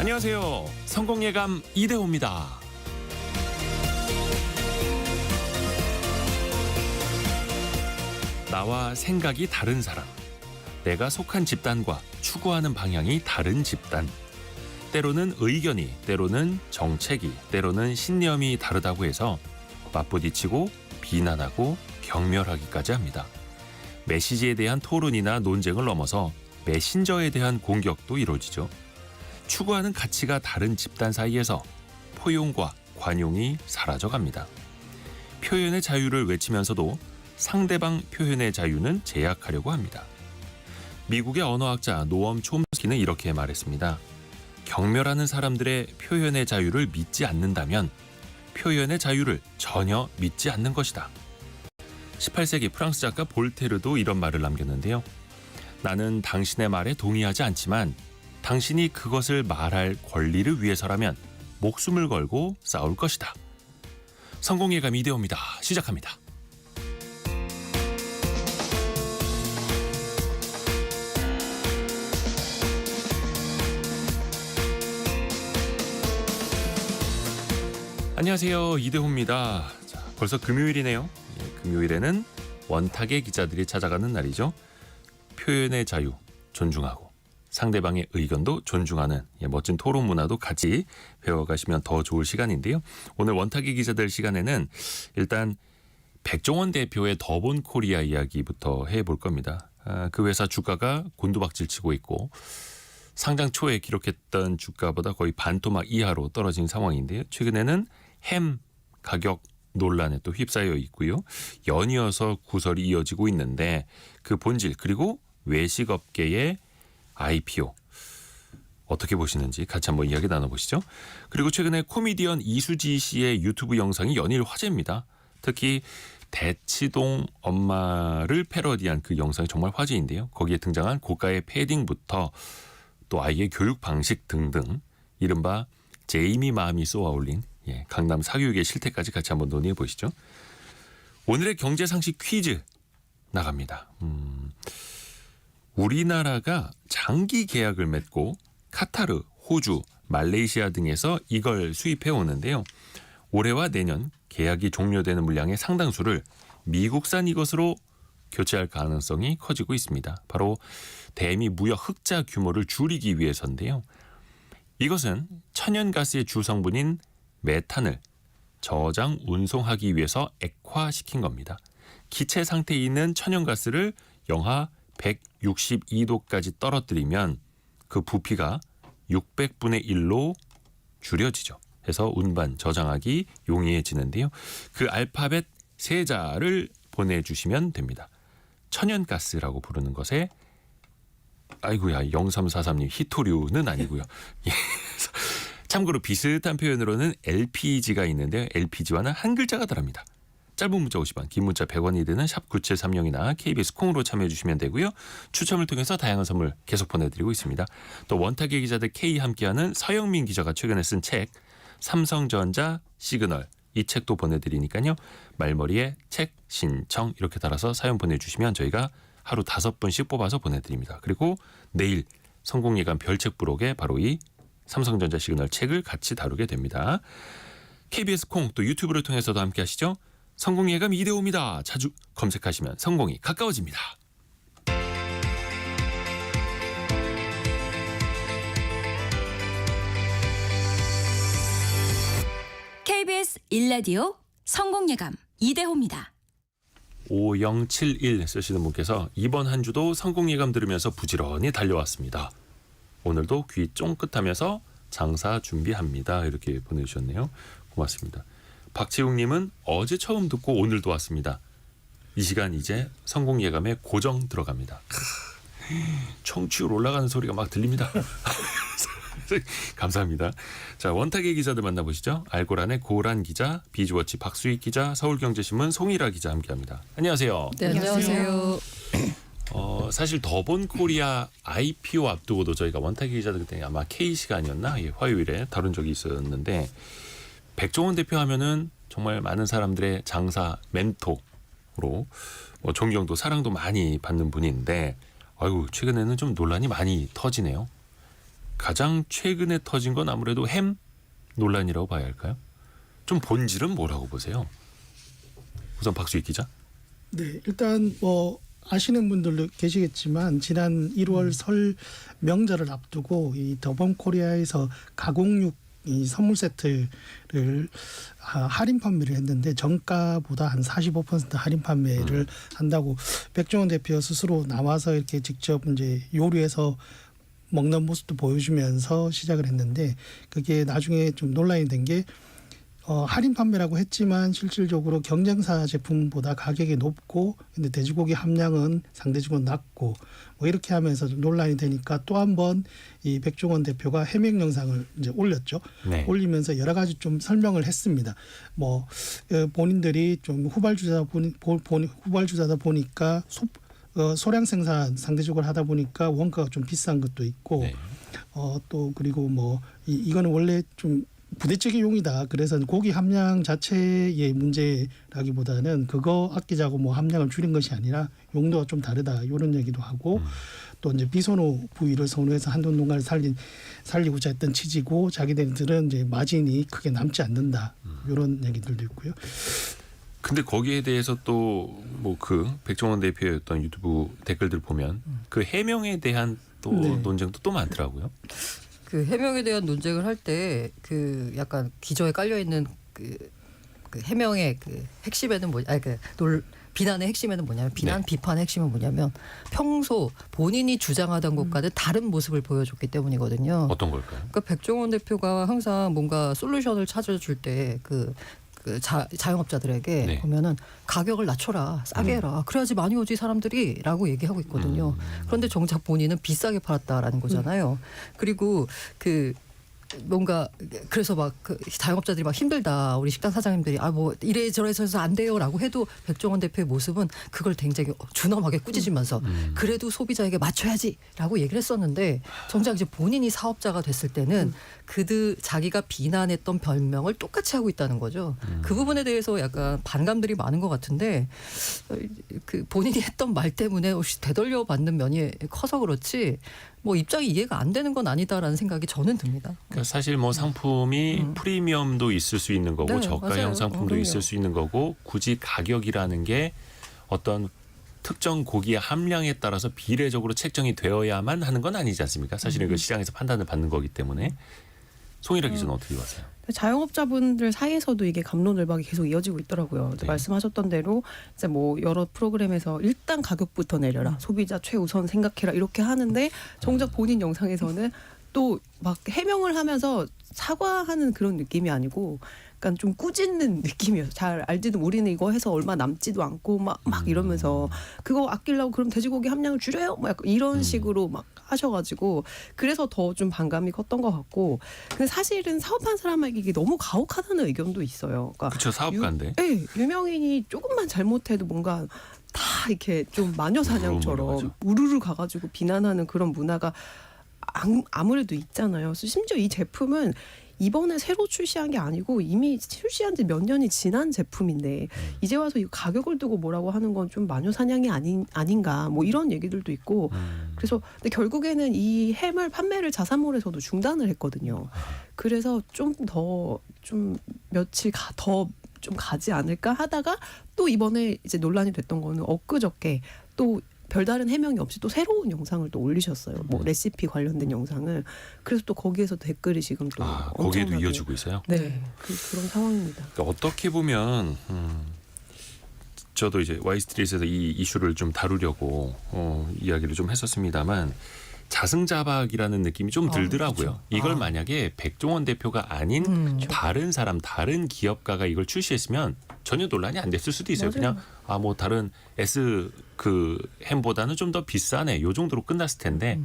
안녕하세요. 성공예감 이대호입니다. 나와 생각이 다른 사람, 내가 속한 집단과 추구하는 방향이 다른 집단, 때로는 의견이, 때로는 정책이, 때로는 신념이 다르다고 해서 맞부딪히고 비난하고 경멸하기까지 합니다. 메시지에 대한 토론이나 논쟁을 넘어서 메신저에 대한 공격도 이루어지죠. 추구하는 가치가 다른 집단 사이에서 포용과 관용이 사라져갑니다. 표현의 자유를 외치면서도 상대방 표현의 자유는 제약하려고 합니다. 미국의 언어학자 노엄 촘스키는 이렇게 말했습니다. 경멸하는 사람들의 표현의 자유를 믿지 않는다면 표현의 자유를 전혀 믿지 않는 것이다. 18세기 프랑스 작가 볼테르도 이런 말을 남겼는데요. 나는 당신의 말에 동의하지 않지만 당신이 그것을 말할 권리를 위해서라면 목숨을 걸고 싸울 것이다. 성공예감 이대호입니다. 시작합니다. 안녕하세요. 이대호입니다. 자, 벌써 금요일이네요. 금요일에는 원탁의 기자들이 찾아가는 날이죠. 표현의 자유 존중하고 상대방의 의견도 존중하는 멋진 토론 문화도 같이 배워가시면 더 좋을 시간인데요. 오늘 원탁의 기자들 시간에는 일단 백종원 대표의 더본 코리아 이야기부터 해볼 겁니다. 그 회사 주가가 곤두박질 치고 있고 상장 초에 기록했던 주가보다 거의 반토막 이하로 떨어진 상황인데요. 최근에는 햄 가격 논란에 또 휩싸여 있고요. 연이어서 구설이 이어지고 있는데 그 본질 그리고 외식업계의 IPO 어떻게 보시는지 같이 한번 이야기 나눠보시죠. 그리고 최근에 코미디언 이수지 씨의 유튜브 영상이 연일 화제입니다. 특히 대치동 엄마를 패러디한 그 영상이 정말 화제인데요. 거기에 등장한 고가의 패딩부터 또 아이의 교육 방식 등등 이른바 제이미 맘이 쏘아올린 강남 사교육의 실태까지 같이 한번 논의해 보시죠. 오늘의 경제상식 퀴즈 나갑니다. 우리나라가 장기 계약을 맺고 카타르, 호주, 말레이시아 등에서 이걸 수입해 오는데요. 올해와 내년 계약이 종료되는 물량의 상당수를 미국산 이것으로 교체할 가능성이 커지고 있습니다. 바로 대미 무역 흑자 규모를 줄이기 위해서인데요. 이것은 천연가스의 주성분인 메탄을 저장, 운송하기 위해서 액화시킨 겁니다. 기체 상태에 있는 천연가스를 영하 162도까지 떨어뜨리면 그 부피가 600분의 1로 줄여지죠. 해서 운반, 저장하기 용이해지는데요. 그 알파벳 세 자를 보내주시면 됩니다. 천연가스라고 부르는 것에 아이고야 0343님 히토류는 아니고요. 참고로 비슷한 표현으로는 LPG가 있는데 LPG와는 한 글자가 다릅니다. 짧은 문자 50원, 긴 문자 100원이 드는 샵 9730이나 KBS 콩으로 참여해 주시면 되고요. 추첨을 통해서 다양한 선물 계속 보내드리고 있습니다. 또 원탁의 기자들 K 함께하는 서영민 기자가 최근에 쓴 책 삼성전자 시그널 이 책도 보내드리니까요. 말머리에 책 신청 이렇게 달아서 사연 보내주시면 저희가 하루 5분씩 뽑아서 보내드립니다. 그리고 내일 성공예감 별책 부록에 바로 이 삼성전자 시그널 책을 같이 다루게 됩니다. KBS 콩 또 유튜브를 통해서도 함께 하시죠. 성공예감 이대호입니다. 자주 검색하시면 성공이 가까워집니다. KBS 1라디오 성공예감 이대호입니다. 5071 쓰시는 분께서 이번 한 주도 성공예감 들으면서 부지런히 달려왔습니다. 오늘도 귀 쫑긋하면서 장사 준비합니다. 이렇게 보내주셨네요. 고맙습니다. 박채웅님은 어제 처음 듣고 오늘도 왔습니다. 이 시간 이제 성공예감에 고정 들어갑니다. 청취율 올라가는 소리가 막 들립니다. 감사합니다. 자, 원탁의 기자들 만나보시죠. 알고란의 고란 기자, 비즈워치 박수익 기자, 서울경제신문 송일아 기자 함께합니다. 안녕하세요. 네, 안녕하세요. 사실 더본 코리아 IPO 앞두고도 저희가 원탁의 기자들 그때 아마 K 시간이었나 화요일에 다룬 적이 있었는데 백종원 대표 하면은 정말 많은 사람들의 장사 멘토로 존경도 사랑도 많이 받는 분인데 아유 최근에는 좀 논란이 많이 터지네요. 가장 최근에 터진 건 아무래도 햄 논란이라고 봐야 할까요? 좀 본질은 뭐라고 보세요? 우선 박수익 기자. 네, 일단 뭐 아시는 분들도 계시겠지만 지난 1월 설 명절을 앞두고 이 더범코리아에서 가공육 이 선물 세트를 할인 판매를 했는데 정가보다 한 45% 할인 판매를 한다고 백종원 대표 스스로 나와서 이렇게 직접 이제 요리해서 먹는 모습도 보여주면서 시작을 했는데 그게 나중에 좀 논란이 된 게 할인 판매라고 했지만 실질적으로 경쟁사 제품보다 가격이 높고 근데 돼지고기 함량은 상대적으로 낮고 뭐 이렇게 하면서 좀 논란이 되니까 또 한 번 이 백종원 대표가 해명 영상을 이제 올렸죠. 네. 올리면서 여러 가지 좀 설명을 했습니다. 뭐 본인들이 좀 후발주자다 보니까 소량 생산 상대적으로 하다 보니까 원가가 좀 비싼 것도 있고 네. 또 그리고 뭐 이거는 원래 좀 부대찌개 용이다. 그래서 고기 함량 자체의 문제라기보다는 그거 아끼자고 뭐 함량을 줄인 것이 아니라 용도가 좀 다르다. 이런 얘기도 하고 또 이제 비선호 부위를 선호해서 한돈 농가를 살리고자 했던 취지고 자기들은 이제 마진이 크게 남지 않는다. 이런 얘기들도 있고요. 근데 거기에 대해서 또 뭐 그 백종원 대표의 어떤 유튜브 댓글들 보면 그 해명에 대한 또 네. 논쟁도 또 많더라고요. 그 해명에 대한 논쟁을 할 때 그 약간 기저에 깔려 있는 그 해명의 그 핵심에는 비난의 핵심에는 뭐냐면 비난 네. 비판의 핵심은 뭐냐면 평소 본인이 주장하던 것과는 다른 모습을 보여줬기 때문이거든요. 어떤 걸까요? 그러니까 백종원 대표가 항상 뭔가 솔루션을 찾아줄 때 자영업자들에게 네. 보면은 가격을 낮춰라, 싸게 해라. 그래야지 많이 오지 사람들이라고 얘기하고 있거든요. 그런데 정작 본인은 비싸게 팔았다라는 거잖아요. 그리고 뭔가 그래서 막 자영업자들이 막 힘들다. 우리 식당 사장님들이 뭐 이래저래서 안 돼요라고 해도 백종원 대표의 모습은 그걸 굉장히 준엄하게 꾸짖으면서 그래도 소비자에게 맞춰야지라고 얘기를 했었는데 정작 이제 본인이 사업자가 됐을 때는 자기가 비난했던 변명을 똑같이 하고 있다는 거죠. 그 부분에 대해서 약간 반감들이 많은 것 같은데 그 본인이 했던 말 때문에 혹시 되돌려 받는 면이 커서 그렇지 뭐 입장이 이해가 안 되는 건 아니다라는 생각이 저는 듭니다. 그러니까 사실 뭐 상품이 프리미엄도 있을 수 있는 거고 네, 저가형 맞아요. 상품도 그럼요. 있을 수 있는 거고 굳이 가격이라는 게 어떤 특정 고기의 함량에 따라서 비례적으로 책정이 되어야만 하는 건 아니지 않습니까? 사실은 그 시장에서 판단을 받는 거기 때문에 송일아 기자는 어떻게 보세요? 자영업자분들 사이에서도 이게 갑론을박이 계속 이어지고 있더라고요. 네. 말씀하셨던 대로 이제 뭐 여러 프로그램에서 일단 가격부터 내려라, 소비자 최우선 생각해라 이렇게 하는데 정작 본인 영상에서는 또 막 해명을 하면서 사과하는 그런 느낌이 아니고 약간 좀 꾸짖는 느낌이어서 잘 알지도 우리는 이거 해서 얼마 남지도 않고 막 이러면서 그거 아끼려고 그럼 돼지고기 함량을 줄여요? 막 약간 이런 식으로 막 하셔가지고 그래서 더 좀 반감이 컸던 것 같고 근데 사실은 사업한 사람에게 이게 너무 가혹하다는 의견도 있어요. 그러니까 그렇죠. 사업가인데. 네, 유명인이 조금만 잘못해도 뭔가 다 이렇게 좀 마녀 사냥처럼 우르르 가가지고 비난하는 그런 문화가 아무래도 있잖아요. 그래서 심지어 이 제품은 이번에 새로 출시한 게 아니고 이미 출시한 지 몇 년이 지난 제품인데 이제 와서 이 가격을 두고 뭐라고 하는 건 좀 마녀 사냥이 아닌가 뭐 이런 얘기들도 있고 그래서 근데 결국에는 이 햄을 판매를 자사몰에서도 중단을 했거든요. 그래서 좀 며칠 더 좀 가지 않을까 하다가 또 이번에 이제 논란이 됐던 거는 엊그저께 또 별다른 해명이 없이 또 새로운 영상을 또 올리셨어요. 뭐 레시피 관련된 영상을. 그래서 또 거기에서 댓글이 지금 또 거기에도 엄청나게. 이어지고 있어요. 네, 그런 상황입니다. 그러니까 어떻게 보면 저도 이제 와이스트리트에서 이 이슈를 좀 다루려고 이야기를 좀 했었습니다만 자승자박이라는 느낌이 좀 들더라고요. 그렇죠. 이걸 만약에 백종원 대표가 아닌 다른 사람, 다른 기업가가 이걸 출시했으면 전혀 논란이 안 됐을 수도 있어요. 맞아요. 그냥 뭐 다른 S 그 햄보다는 좀 더 비싸네. 요 정도로 끝났을 텐데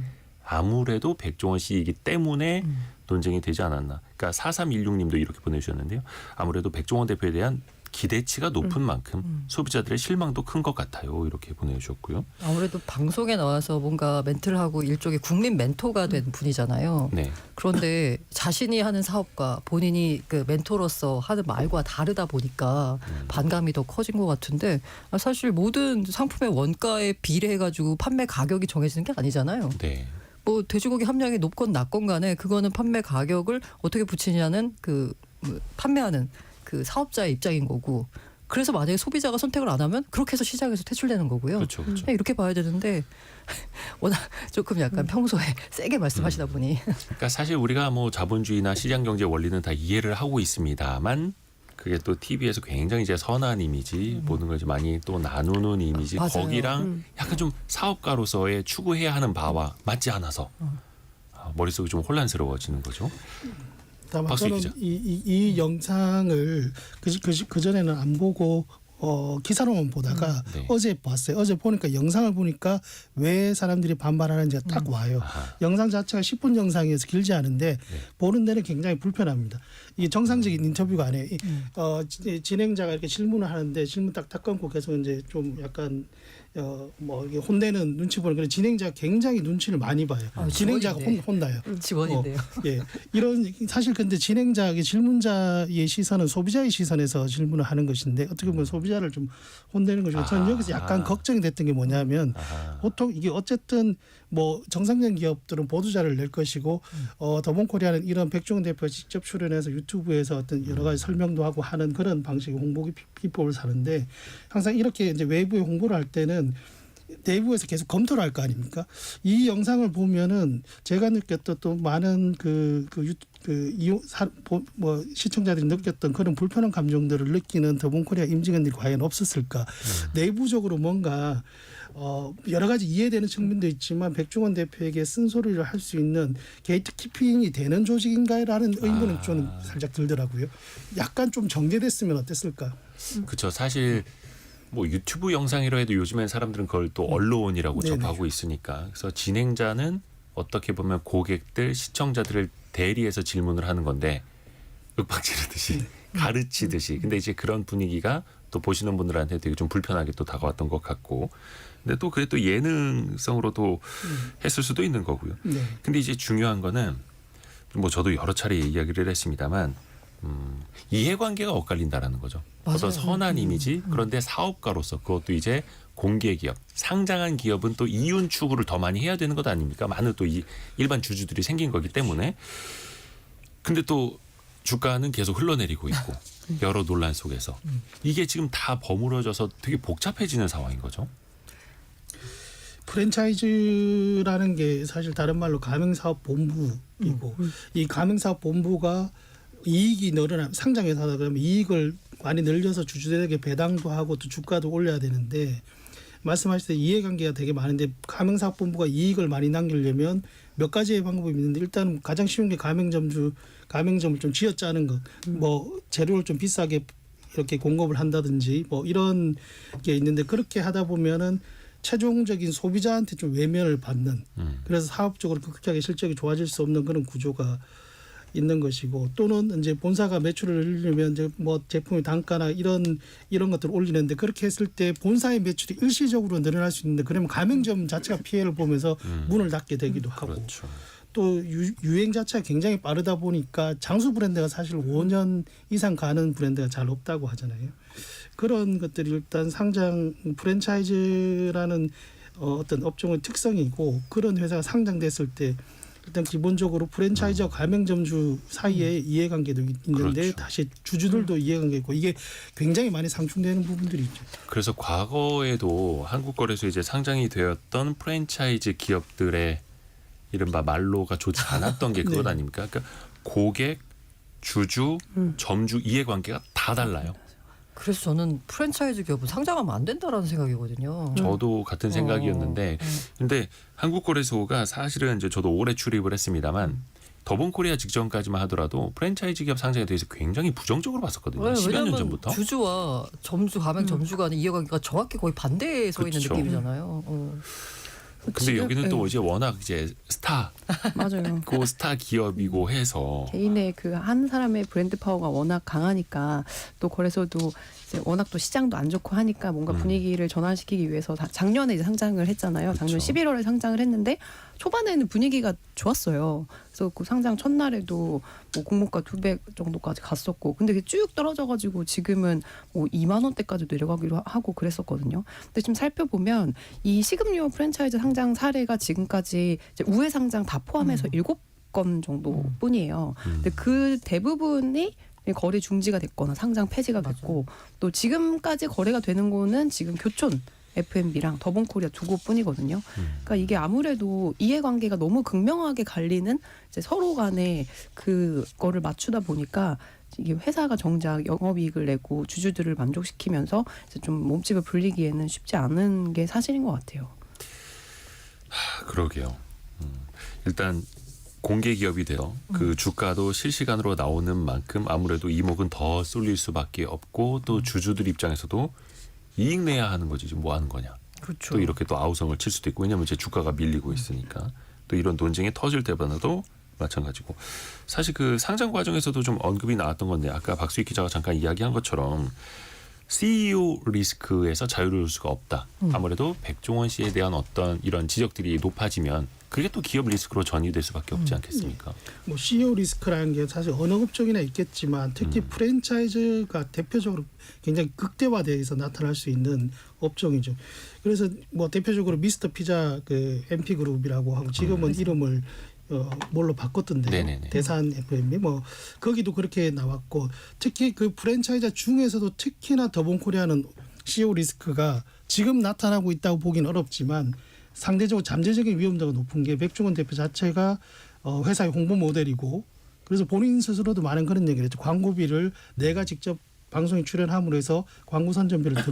아무래도 백종원 씨이기 때문에 논쟁이 되지 않았나. 그러니까 4316님도 이렇게 보내주셨는데요. 아무래도 백종원 대표에 대한 기대치가 높은 만큼 소비자들의 실망도 큰 것 같아요. 이렇게 보내주셨고요. 아무래도 방송에 나와서 뭔가 멘트를 하고 일종의 국민 멘토가 된 분이잖아요. 네. 그런데 자신이 하는 사업과 본인이 그 멘토로서 하는 말과 다르다 보니까 반감이 더 커진 것 같은데 사실 모든 상품의 원가에 비례해가지고 판매 가격이 정해지는 게 아니잖아요. 네. 뭐 돼지고기 함량이 높건 낮건 간에 그거는 판매 가격을 어떻게 붙이냐는 판매하는 그 사업자의 입장인 거고. 그래서 만약에 소비자가 선택을 안 하면 그렇게 해서 시장에서 퇴출되는 거고요. 그렇죠. 그렇죠. 그냥 이렇게 봐야 되는데 워낙 조금 약간 평소에 세게 말씀하시다 보니 그러니까 사실 우리가 뭐 자본주의나 시장 경제 원리는 다 이해를 하고 있습니다만 그게 또 TV에서 굉장히 이제 선한 이미지 모든 걸 이제 많이 또 나누는 이미지 맞아요. 거기랑 약간 좀 사업가로서의 추구해야 하는 바와 맞지 않아서 머릿속이 좀 혼란스러워지는 거죠. 다만 박수 저는 기자. 이 영상을 그 전에는 안 보고 기사로만 보다가 네. 어제 봤어요. 어제 보니까 영상을 보니까 왜 사람들이 반발하는지가 딱 와요. 아하. 영상 자체가 10분 영상이어서 길지 않은데 보는 데는 굉장히 불편합니다. 이게 정상적인 인터뷰가 아니에요. 진행자가 이렇게 질문을 하는데 질문 딱 끊고 계속 이제 좀 약간 뭐 이게 혼내는 눈치 보는 그런 진행자가 굉장히 눈치를 많이 봐요. 진행자가 직원인데. 혼나요. 지원인데요. 예, 이런 사실 근데 진행자의 질문자의 시선은 소비자의 시선에서 질문을 하는 것인데 어떻게 보면 소비자를 좀 혼내는 거죠. 저는 여기서 약간 걱정이 됐던 게 뭐냐면 보통 이게 어쨌든 뭐 정상적인 기업들은 보도자를 낼 것이고 더본코리아는 이런 백종원 대표가 직접 출연해서 유튜브에서 어떤 여러 가지 설명도 하고 하는 그런 방식의 홍보 기법을 사는데 항상 이렇게 이제 외부에 홍보를 할 때는 내부에서 계속 검토를 할 거 아닙니까? 이 영상을 보면은 제가 느꼈던 또 많은 시청자들이 느꼈던 그런 불편한 감정들을 느끼는 더본코리아 임직원들이 과연 없었을까? 내부적으로 뭔가 여러 가지 이해되는 측면도 있지만 백종원 대표에게 쓴소리를 할 수 있는 게이트 키핑이 되는 조직인가라는 의문은 좀 살짝 들더라고요. 약간 좀 정제됐으면 어땠을까? 그렇죠. 사실 뭐 유튜브 영상이라 해도 요즘엔 사람들은 그걸 또 언론이라고 네네. 접하고 있으니까 그래서 진행자는 어떻게 보면 고객들, 시청자들을 대리해서 질문을 하는 건데 윽박지르듯이 가르치듯이 근데 이제 그런 분위기가 또 보시는 분들한테 되게 좀 불편하게 또 다가왔던 것 같고 근데 또 그게 또 예능성으로도 했을 수도 있는 거고요. 네. 근데 이제 중요한 거는 뭐 저도 여러 차례 이야기를 했습니다만 이해관계가 엇갈린다라는 거죠. 어떤 맞아요. 선한 이미지 그런데 사업가로서 그것도 이제 공개 기업, 상장한 기업은 또 이윤 추구를 더 많이 해야 되는 것 아닙니까? 많은 또 일반 주주들이 생긴 거기 때문에 근데 또 주가는 계속 흘러내리고 있고 여러 논란 속에서 이게 지금 다 버무려져서 되게 복잡해지는 상황인 거죠. 프랜차이즈라는 게 사실 다른 말로 가맹사업본부이고 이 가맹사업본부가 이익이 상장회사다 그러면 이익을 많이 늘려서 주주들에게 배당도 하고 또 주가도 올려야 되는데 말씀하실 때 이해관계가 되게 많은데 가맹사업본부가 이익을 많이 남기려면 몇 가지의 방법이 있는데 일단 가장 쉬운 게 가맹점을 좀 쥐어짜는 것, 뭐 재료를 좀 비싸게 이렇게 공급을 한다든지 뭐 이런 게 있는데 그렇게 하다 보면은 최종적인 소비자한테 좀 외면을 받는 그래서 사업적으로 극하게 실적이 좋아질 수 없는 그런 구조가 있는 것이고 또는 이제 본사가 매출을 늘리려면 이제 뭐 제품의 단가나 이런 것들을 올리는데 그렇게 했을 때 본사의 매출이 일시적으로 늘어날 수 있는데 그러면 가맹점 자체가 피해를 보면서 문을 닫게 되기도 하고 그렇죠. 또 유행 자체가 굉장히 빠르다 보니까 장수 브랜드가 사실 5년 이상 가는 브랜드가 잘 없다고 하잖아요. 그런 것들이 일단 상장 프랜차이즈라는 어떤 업종의 특성이고 그런 회사가 상장됐을 때 일단 기본적으로 프랜차이즈와 가맹점주 사이에 이해관계도 있는데 그렇죠. 다시 주주들도 이해관계 있고 이게 굉장히 많이 상충되는 부분들이 있죠. 그래서 과거에도 한국거래소에 이제 상장이 되었던 프랜차이즈 기업들의 이른바 말로가 좋지 않았던 게 그것 네. 아닙니까? 그러니까 고객, 주주, 점주 이해관계가 다 달라요. 그래서 저는 프랜차이즈 기업은 상장하면 안 된다라는 생각이거든요. 저도 같은 생각이었는데 근데 한국거래소가 사실은 이제 저도 올해 출입을 했습니다만 더본코리아 직전까지만 하더라도 프랜차이즈 기업 상장에 대해서 굉장히 부정적으로 봤었거든요. 10여 년 왜냐하면 전부터. 주주와 가맹 점주 간의 이해관계가 정확히 거의 반대에 서 있는 그쵸. 느낌이잖아요. 근데 여기는 또 이제 워낙 이제 스타, 맞아요. 그 스타 기업이고 해서 개인의 그 한 사람의 브랜드 파워가 워낙 강하니까 또 거래소도 이제 워낙 또 시장도 안 좋고 하니까 뭔가 분위기를 전환시키기 위해서 작년에 이제 상장을 했잖아요. 작년 그쵸. 11월에 상장을 했는데 초반에는 분위기가 좋았어요. 그래서 그 상장 첫날에도 뭐 공모가 200 정도까지 갔었고, 근데 그게 쭉 떨어져가지고 지금은 뭐 2만 원대까지 내려가기로 하고 그랬었거든요. 근데 지금 살펴보면 이 식음료 프랜차이즈 상장 사례가 지금까지 이제 우회 상장 다 포함해서 7건 정도뿐이에요. 근데 그 대부분이 거래 중지가 됐거나 상장 폐지가 됐고, 또 지금까지 거래가 되는 거는 지금 교촌 F&B랑 더본코리아 2곳뿐이거든요. 그러니까 이게 아무래도 이해관계가 너무 극명하게 갈리는 이제 서로 간에 그거를 맞추다 보니까 이게 회사가 정작 영업이익을 내고 주주들을 만족시키면서 이제 좀 몸집을 불리기에는 쉽지 않은 게 사실인 것 같아요. 그러게요. 일단 공개 기업이 돼요. 그 주가도 실시간으로 나오는 만큼 아무래도 이목은 더 쏠릴 수밖에 없고, 또 주주들 입장에서도 이익 내야 하는 거지 지금 뭐 하는 거냐. 그렇죠. 또 이렇게 또 아우성을 칠 수도 있고, 왜냐하면 이제 주가가 밀리고 있으니까. 또 이런 논쟁이 터질 때마다도 마찬가지고, 사실 그 상장 과정에서도 좀 언급이 나왔던 건데, 아까 박수익 기자가 잠깐 이야기한 것처럼 CEO 리스크에서 자유로울 수가 없다. 아무래도 백종원 씨에 대한 어떤 이런 지적들이 높아지면 그게 또 기업 리스크로 전이될 수밖에 없지 않겠습니까? 뭐 CEO 리스크라는 게 사실 어느 업종이나 있겠지만 특히 프랜차이즈가 대표적으로 굉장히 극대화돼서 나타날 수 있는 업종이죠. 그래서 뭐 대표적으로 미스터 피자 그 MP 그룹이라고 하고 지금은 이름을 뭘로 바꿨던데요. 네네네. 대산 F&B 뭐 거기도 그렇게 나왔고, 특히 그 프랜차이즈 중에서도 특히나 더본코리아는 CEO 리스크가 지금 나타나고 있다고 보기는 어렵지만 상대적으로 잠재적인 위험도가 높은 게 백종원 대표 자체가 회사의 홍보 모델이고, 그래서 본인 스스로도 많은 그런 얘기를 했죠. 광고비를 내가 직접 방송에 출연함으로 해서 광고 선전비를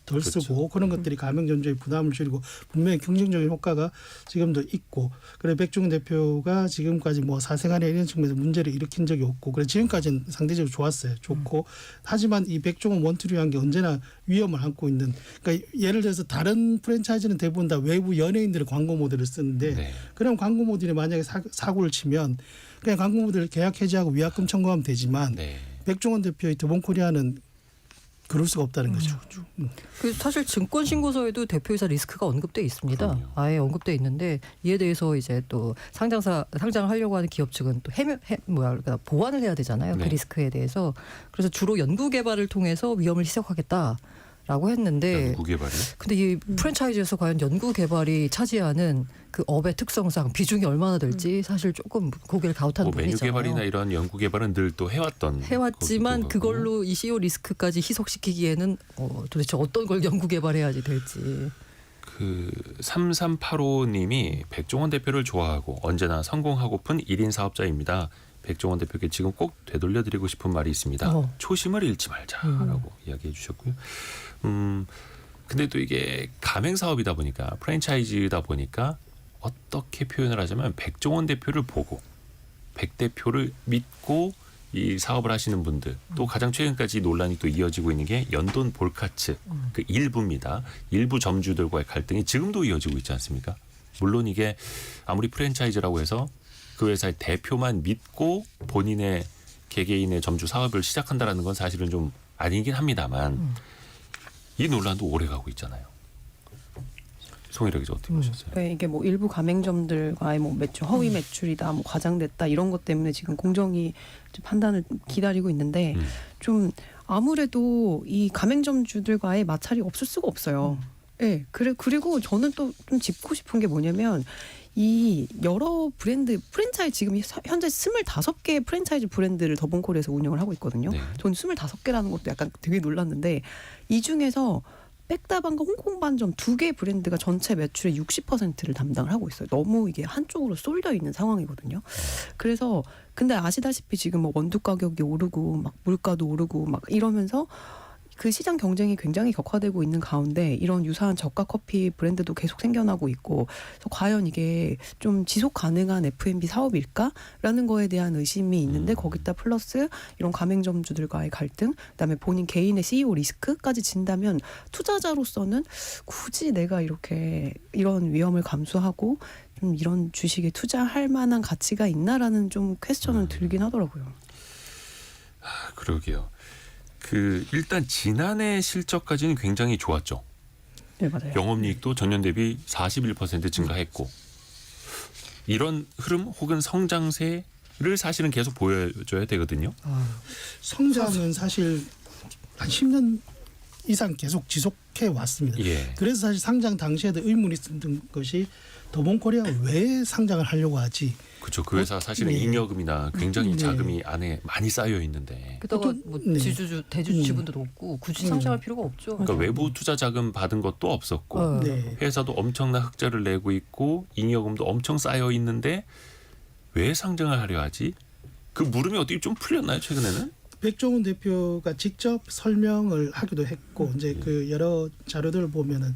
덜 쓰고 그런 것들이 가맹점주의 부담을 줄이고 분명히 긍정적인 효과가 지금도 있고, 그래 백종원 대표가 지금까지 뭐 사생활에 이런 측면에서 문제를 일으킨 적이 없고, 그래 지금까지는 상대적으로 좋았어요. 좋고 하지만 이 백종원 원투류한 게 언제나 위험을 안고 있는, 그러니까 예를 들어서 다른 프랜차이즈는 대부분 다 외부 연예인들의 광고 모델을 쓰는데 네. 그럼 광고 모델이 만약에 사고를 치면 그냥 광고 모델을 계약 해지하고 위약금 청구하면 되지만 네. 백종원 대표의 더본코리아는 그럴 수가 없다는 거죠. 그 사실 증권 신고서에도 대표이사 리스크가 언급돼 있습니다. 그럼요. 아예 언급돼 있는데 이에 대해서 이제 또 상장을 하려고 하는 기업 측은 또 그러니까 보완을 해야 되잖아요. 네. 그 리스크에 대해서. 그래서 주로 연구 개발을 통해서 위험을 희석하겠다라고 했는데, 연구 개발이. 근데 이 프랜차이즈에서 과연 연구 개발이 차지하는 그 업의 특성상 비중이 얼마나 될지 사실 조금 고개를 가웃하는 뭐 메뉴 부분이잖아요. 개발이나 이런 연구 개발은 늘 또 해왔던 해왔지만 거기도 그걸로 이 CEO 리스크까지 희석시키기에는 도대체 어떤 걸 연구 개발해야지 될지. 그 3385님이 백종원 대표를 좋아하고 언제나 성공하고픈 1인 사업자입니다. 백종원 대표께 지금 꼭 되돌려드리고 싶은 말이 있습니다. 초심을 잃지 말자라고 이야기해 주셨고요. 근데 또 이게 가맹 사업이다 보니까 프랜차이즈다 보니까 어떻게 표현을 하자면 백종원 대표를 보고 백 대표를 믿고 이 사업을 하시는 분들, 또 가장 최근까지 논란이 또 이어지고 있는 게 연돈 볼카츠 그 일부입니다. 일부 점주들과의 갈등이 지금도 이어지고 있지 않습니까? 물론 이게 아무리 프랜차이즈라고 해서 그 회사의 대표만 믿고 본인의 개개인의 점주 사업을 시작한다라는 건 사실은 좀 아니긴 합니다만 이 논란도 오래 가고 있잖아요. 송일영 기자 어떻게 보셨어요? 네, 이게 뭐 일부 가맹점들과의 뭐 매출 허위 매출이다, 뭐 과장됐다 이런 것 때문에 지금 공정위 판단을 기다리고 있는데 좀 아무래도 이 가맹점주들과의 마찰이 없을 수가 없어요. 네, 그리고 저는 또 좀 짚고 싶은 게 뭐냐면 이 여러 브랜드 프랜차이즈 지금 현재 25개 프랜차이즈 브랜드를 더본코리아에서 운영을 하고 있거든요. 네. 저는 25개라는 것도 약간 되게 놀랐는데 이 중에서 백다방과 홍콩반점 2개 브랜드가 전체 매출의 60%를 담당을 하고 있어요. 너무 이게 한쪽으로 쏠려 있는 상황이거든요. 그래서 근데 아시다시피 지금 뭐 원두 가격이 오르고 막 물가도 오르고 막 이러면서 그 시장 경쟁이 굉장히 격화되고 있는 가운데 이런 유사한 저가 커피 브랜드도 계속 생겨나고 있고, 그래서 과연 이게 좀 지속 가능한 F&B 사업일까라는 거에 대한 의심이 있는데 거기다 플러스 이런 가맹점주들과의 갈등, 그다음에 본인 개인의 CEO 리스크까지 진다면 투자자로서는 굳이 내가 이렇게 이런 위험을 감수하고 좀 이런 주식에 투자할 만한 가치가 있나라는 좀 퀘스천은 들긴 하더라고요. 아, 그러게요. 그 일단 지난해 실적까지는 굉장히 좋았죠. 네, 맞아요. 영업이익도 전년 대비 41% 증가했고 이런 흐름 혹은 성장세를 사실은 계속 보여줘야 되거든요. 성장은 사실 한 10년 이상 계속 지속해 왔습니다. 예. 그래서 사실 상장 당시에도 의문이 있었던 것이 더본코리아가 왜 상장을 하려고 하지? 그렇죠. 그 회사 사실은 네. 잉여금이나 굉장히 네. 자금이 안에 많이 쌓여 있는데, 게다가 뭐 네. 대주주 지분도 높고 굳이 상장할 필요가 없죠. 그러니까 외부 투자 자금 받은 것도 없었고, 네. 회사도 엄청난 흑자를 내고 있고 잉여금도 엄청 쌓여 있는데 왜 상장을 하려 하지? 그 물음이 어떻게 좀 풀렸나요 최근에는? 백종원 대표가 직접 설명을 하기도 했고 이제 그 여러 자료들을 보면은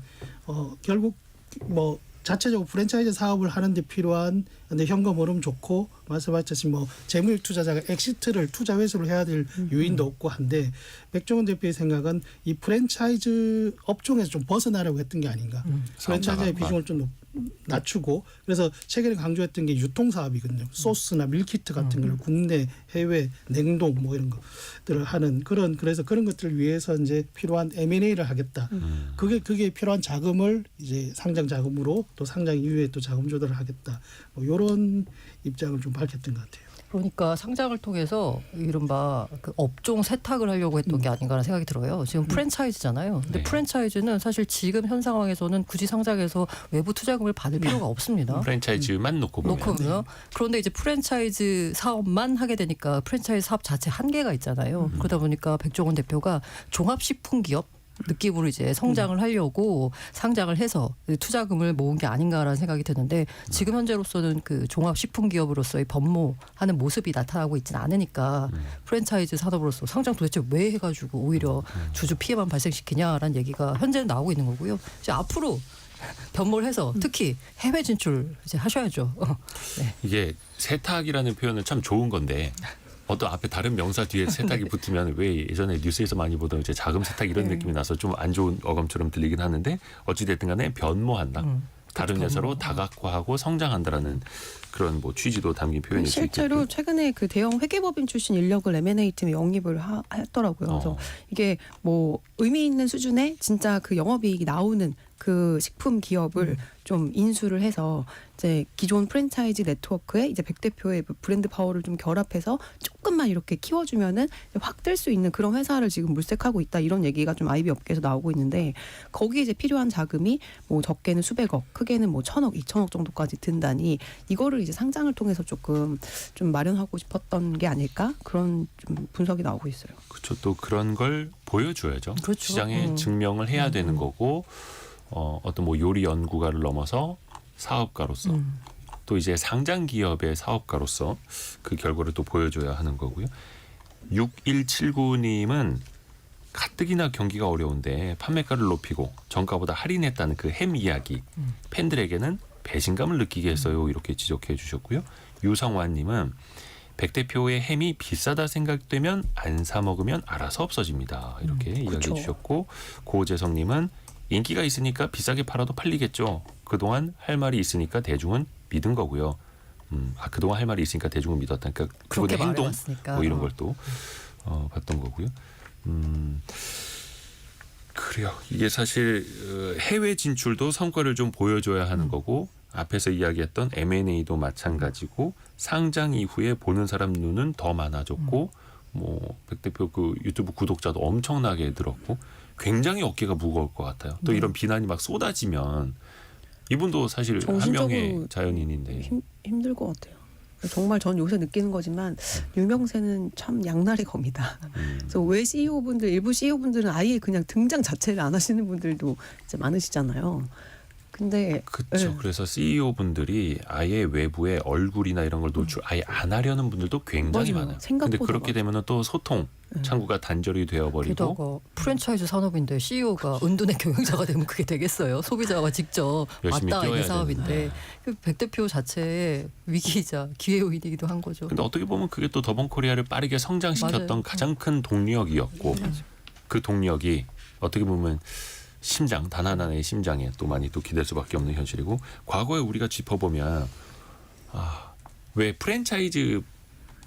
결국 뭐 자체적으로 프랜차이즈 사업을 하는데 필요한 근데 현금 흐름 좋고 말씀하셨듯이 뭐 재무일 투자자가 엑시트를 투자 회수를 해야 될 요인도 없고 한데 백종원 대표의 생각은 이 프랜차이즈 업종에서 좀 벗어나려고 했던 게 아닌가. 프랜차이즈의 비중을 좀 낮추고 그래서 최근에 강조했던 게 유통 사업이거든요. 소스나 밀키트 같은 걸 국내, 해외, 냉동 뭐 이런 것들을 하는 그래서 그런 것들을 위해서 이제 필요한 M&A를 하겠다. 그게 필요한 자금을 이제 상장 자금으로 또 상장 이후에 또 자금 조달을 하겠다. 뭐 이런 입장을 좀 밝혔던 것 같아요. 그러니까 상장을 통해서 이른바 그 업종 세탁을 하려고 했던 게 아닌가라는 생각이 들어요. 지금 프랜차이즈잖아요. 근데 네. 프랜차이즈는 사실 지금 현 상황에서는 굳이 상장해서 외부 투자금을 받을 필요가 없습니다. 프랜차이즈만 놓고 보면 놓고요. 그런데 이제 프랜차이즈 사업만 하게 되니까 프랜차이즈 사업 자체 한계가 있잖아요. 그러다 보니까 백종원 대표가 종합식품기업 느낌으로 이제 성장을 하려고 상장을 해서 투자금을 모은 게 아닌가라는 생각이 드는데 지금 현재로서는 그 종합식품기업으로서의 번모하는 모습이 나타나고 있지는 않으니까 프랜차이즈 산업으로서 상장 도대체 왜 해가지고 오히려 주주 피해만 발생시키냐라는 얘기가 현재는 나오고 있는 거고요. 이제 앞으로 변모를 해서 특히 해외 진출 이제 하셔야죠. 네. 이게 세탁이라는 표현은 참 좋은 건데 어떤 앞에 다른 명사 뒤에 세탁이 붙으면 왜 예전에 뉴스에서 많이 보던 이제 자금 세탁 이런 느낌이 나서 좀 안 좋은 어감처럼 들리긴 하는데 어찌됐든 간에 변모한다. 다른 회사로 다각화하고 성장한다라는 그런 뭐 취지도 담긴 표현일 수 있겠고요. 실제로 최근에 그 대형 회계법인 출신 인력을 M&A 팀에 영입을 했더라고요. 그래서 이게 뭐 의미 있는 수준의 진짜 그 영업이익이 나오는 그 식품 기업을 좀 인수를 해서 이제 기존 프랜차이즈 네트워크에 이제 백 대표의 브랜드 파워를 좀 결합해서 조금만 이렇게 키워주면은 확 뜰 수 있는 그런 회사를 지금 물색하고 있다 이런 얘기가 좀 IB 업계에서 나오고 있는데 거기에 이제 필요한 자금이 뭐 적게는 수백억, 크게는 뭐 1,000억, 2,000억 정도까지 든다니 이거를 이제 상장을 통해서 조금 좀 마련하고 싶었던 게 아닐까 그런 좀 분석이 나오고 있어요. 그렇죠. 또 그런 걸 보여줘야죠. 그렇죠. 시장에 증명을 해야 되는 거고 어떤 뭐 요리 연구가를 넘어서 사업가로서 또 이제 상장 기업의 사업가로서 그 결과를 또 보여줘야 하는 거고요. 6179님은 가뜩이나 경기가 어려운데 판매가를 높이고 정가보다 할인했다는 그 햄 이야기 팬들에게는 배신감을 느끼게 했어요. 이렇게 지적해 주셨고요. 유성환님은 백 대표의 햄이 비싸다 생각되면 안 사 먹으면 알아서 없어집니다. 이렇게 이야기해 그렇죠. 주셨고 고재성님은 인기가 있으니까 비싸게 팔아도 팔리겠죠. 그동안 할 말이 있으니까 대중은 믿은 거고요. 그동안 할 말이 있으니까 대중은 믿었다. 그러니까 그렇게 그분의 행동 말해왔으니까. 뭐 이런 걸 또 봤던 거고요. 그래요. 이게 사실 해외 진출도 성과를 좀 보여줘야 하는 거고 앞에서 이야기했던 M&A도 마찬가지고 상장 이후에 보는 사람 눈은 더 많아졌고 뭐 백 대표 그 유튜브 구독자도 엄청나게 늘었고 굉장히 어깨가 무거울 것 같아요. 또 이런 비난이 막 쏟아지면 이분도 사실 한 정신적으로 명의 자연인인데 힘들 것 같아요. 정말 전 요새 느끼는 거지만 유명세는 참 양날의 검이다. 그래서 왜 CEO분들 일부 CEO분들은 아예 그냥 등장 자체를 안 하시는 분들도 이제 많으시잖아요. 근데 그렇죠. 네. 그래서 CEO 분들이 아예 외부에 얼굴이나 이런 걸 노출 아예 안 하려는 분들도 굉장히 맞아요. 많아요. 근데 생각보다 그렇게 되면은 또 소통 창구가 단절이 되어버리고 게다가 프랜차이즈 산업인데 CEO가 은둔의 경영자가 되면 그게 되겠어요. 소비자와 직접 열심히 맞닿아 있는 뛰어야 사업인데 되는데. 그 백 대표 자체의 위기이자 기회 요인이기도 한 거죠. 근데 어떻게 보면 그게 또 더본코리아를 빠르게 성장시켰던 맞아요. 가장 큰 동력이었고 그 동력이 어떻게 보면 심장 단 하나의 심장에 또 많이 또 기댈 수밖에 없는 현실이고 과거에 우리가 짚어보면 왜 프랜차이즈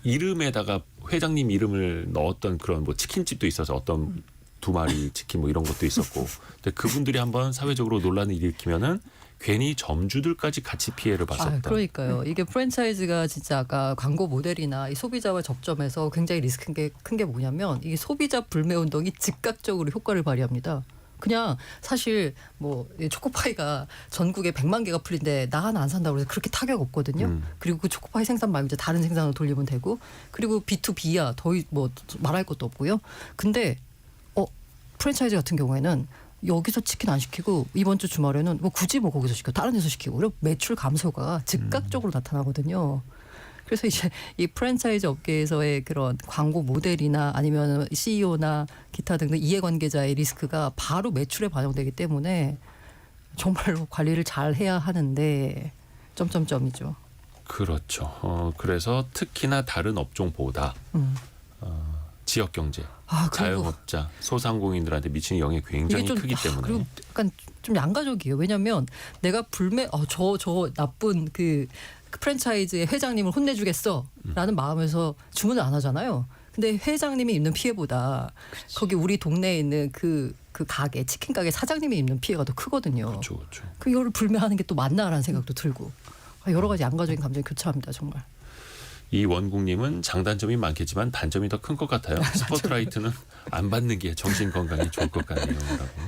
이름에다가 회장님 이름을 넣었던 그런 뭐 치킨집도 있어서 어떤 두 마리 치킨 뭐 이런 것도 있었고 근데 그분들이 한번 사회적으로 논란을 일으키면은 괜히 점주들까지 같이 피해를 봤었다. 그러니까요. 이게 프랜차이즈가 진짜 아까 광고 모델이나 이 소비자와 접점에서 굉장히 리스크 큰 게 뭐냐면 이게 소비자 불매 운동이 즉각적으로 효과를 발휘합니다. 그냥 사실 뭐 초코파이가 전국에 100만 개가 풀린데 나 하나 안 산다고 해서 그렇게 타격 없거든요. 그리고 그 초코파이 생산 말고 이제 다른 생산으로 돌리면 되고 그리고 B2B야 더 뭐 말할 것도 없고요. 근데 프랜차이즈 같은 경우에는 여기서 치킨 안 시키고 이번 주 주말에는 뭐 굳이 뭐 거기서 시켜 다른 데서 시키고 그리고 매출 감소가 즉각적으로 나타나거든요. 그래서 이제 이 프랜차이즈 업계에서의 그런 광고 모델이나 아니면 CEO나 기타 등등 이해관계자의 리스크가 바로 매출에 반영되기 때문에 정말로 관리를 잘 해야 하는데 점점점이죠. 그렇죠. 그래서 특히나 다른 업종보다 지역 경제, 그리고 자영업자, 소상공인들한테 미치는 영향이 굉장히 이게 좀, 크기 때문에 그리고 약간 좀 양가적이에요. 왜냐하면 내가 불매 저 나쁜 그 프랜차이즈의 회장님을 혼내주겠어라는 마음에서 주문을 안 하잖아요. 근데 회장님이 입는 피해보다 거기 우리 동네에 있는 그 가게 치킨 가게 사장님이 입는 피해가 더 크거든요. 그렇죠. 그 이거를 불매하는 게 또 맞나라는 생각도 들고 여러 가지 양가적인 감정이 교차합니다. 정말. 이 원국님은 장단점이 많겠지만 단점이 더 큰 것 같아요. 스포트라이트는 안 받는 게 정신 건강에 좋을 것 같네요라고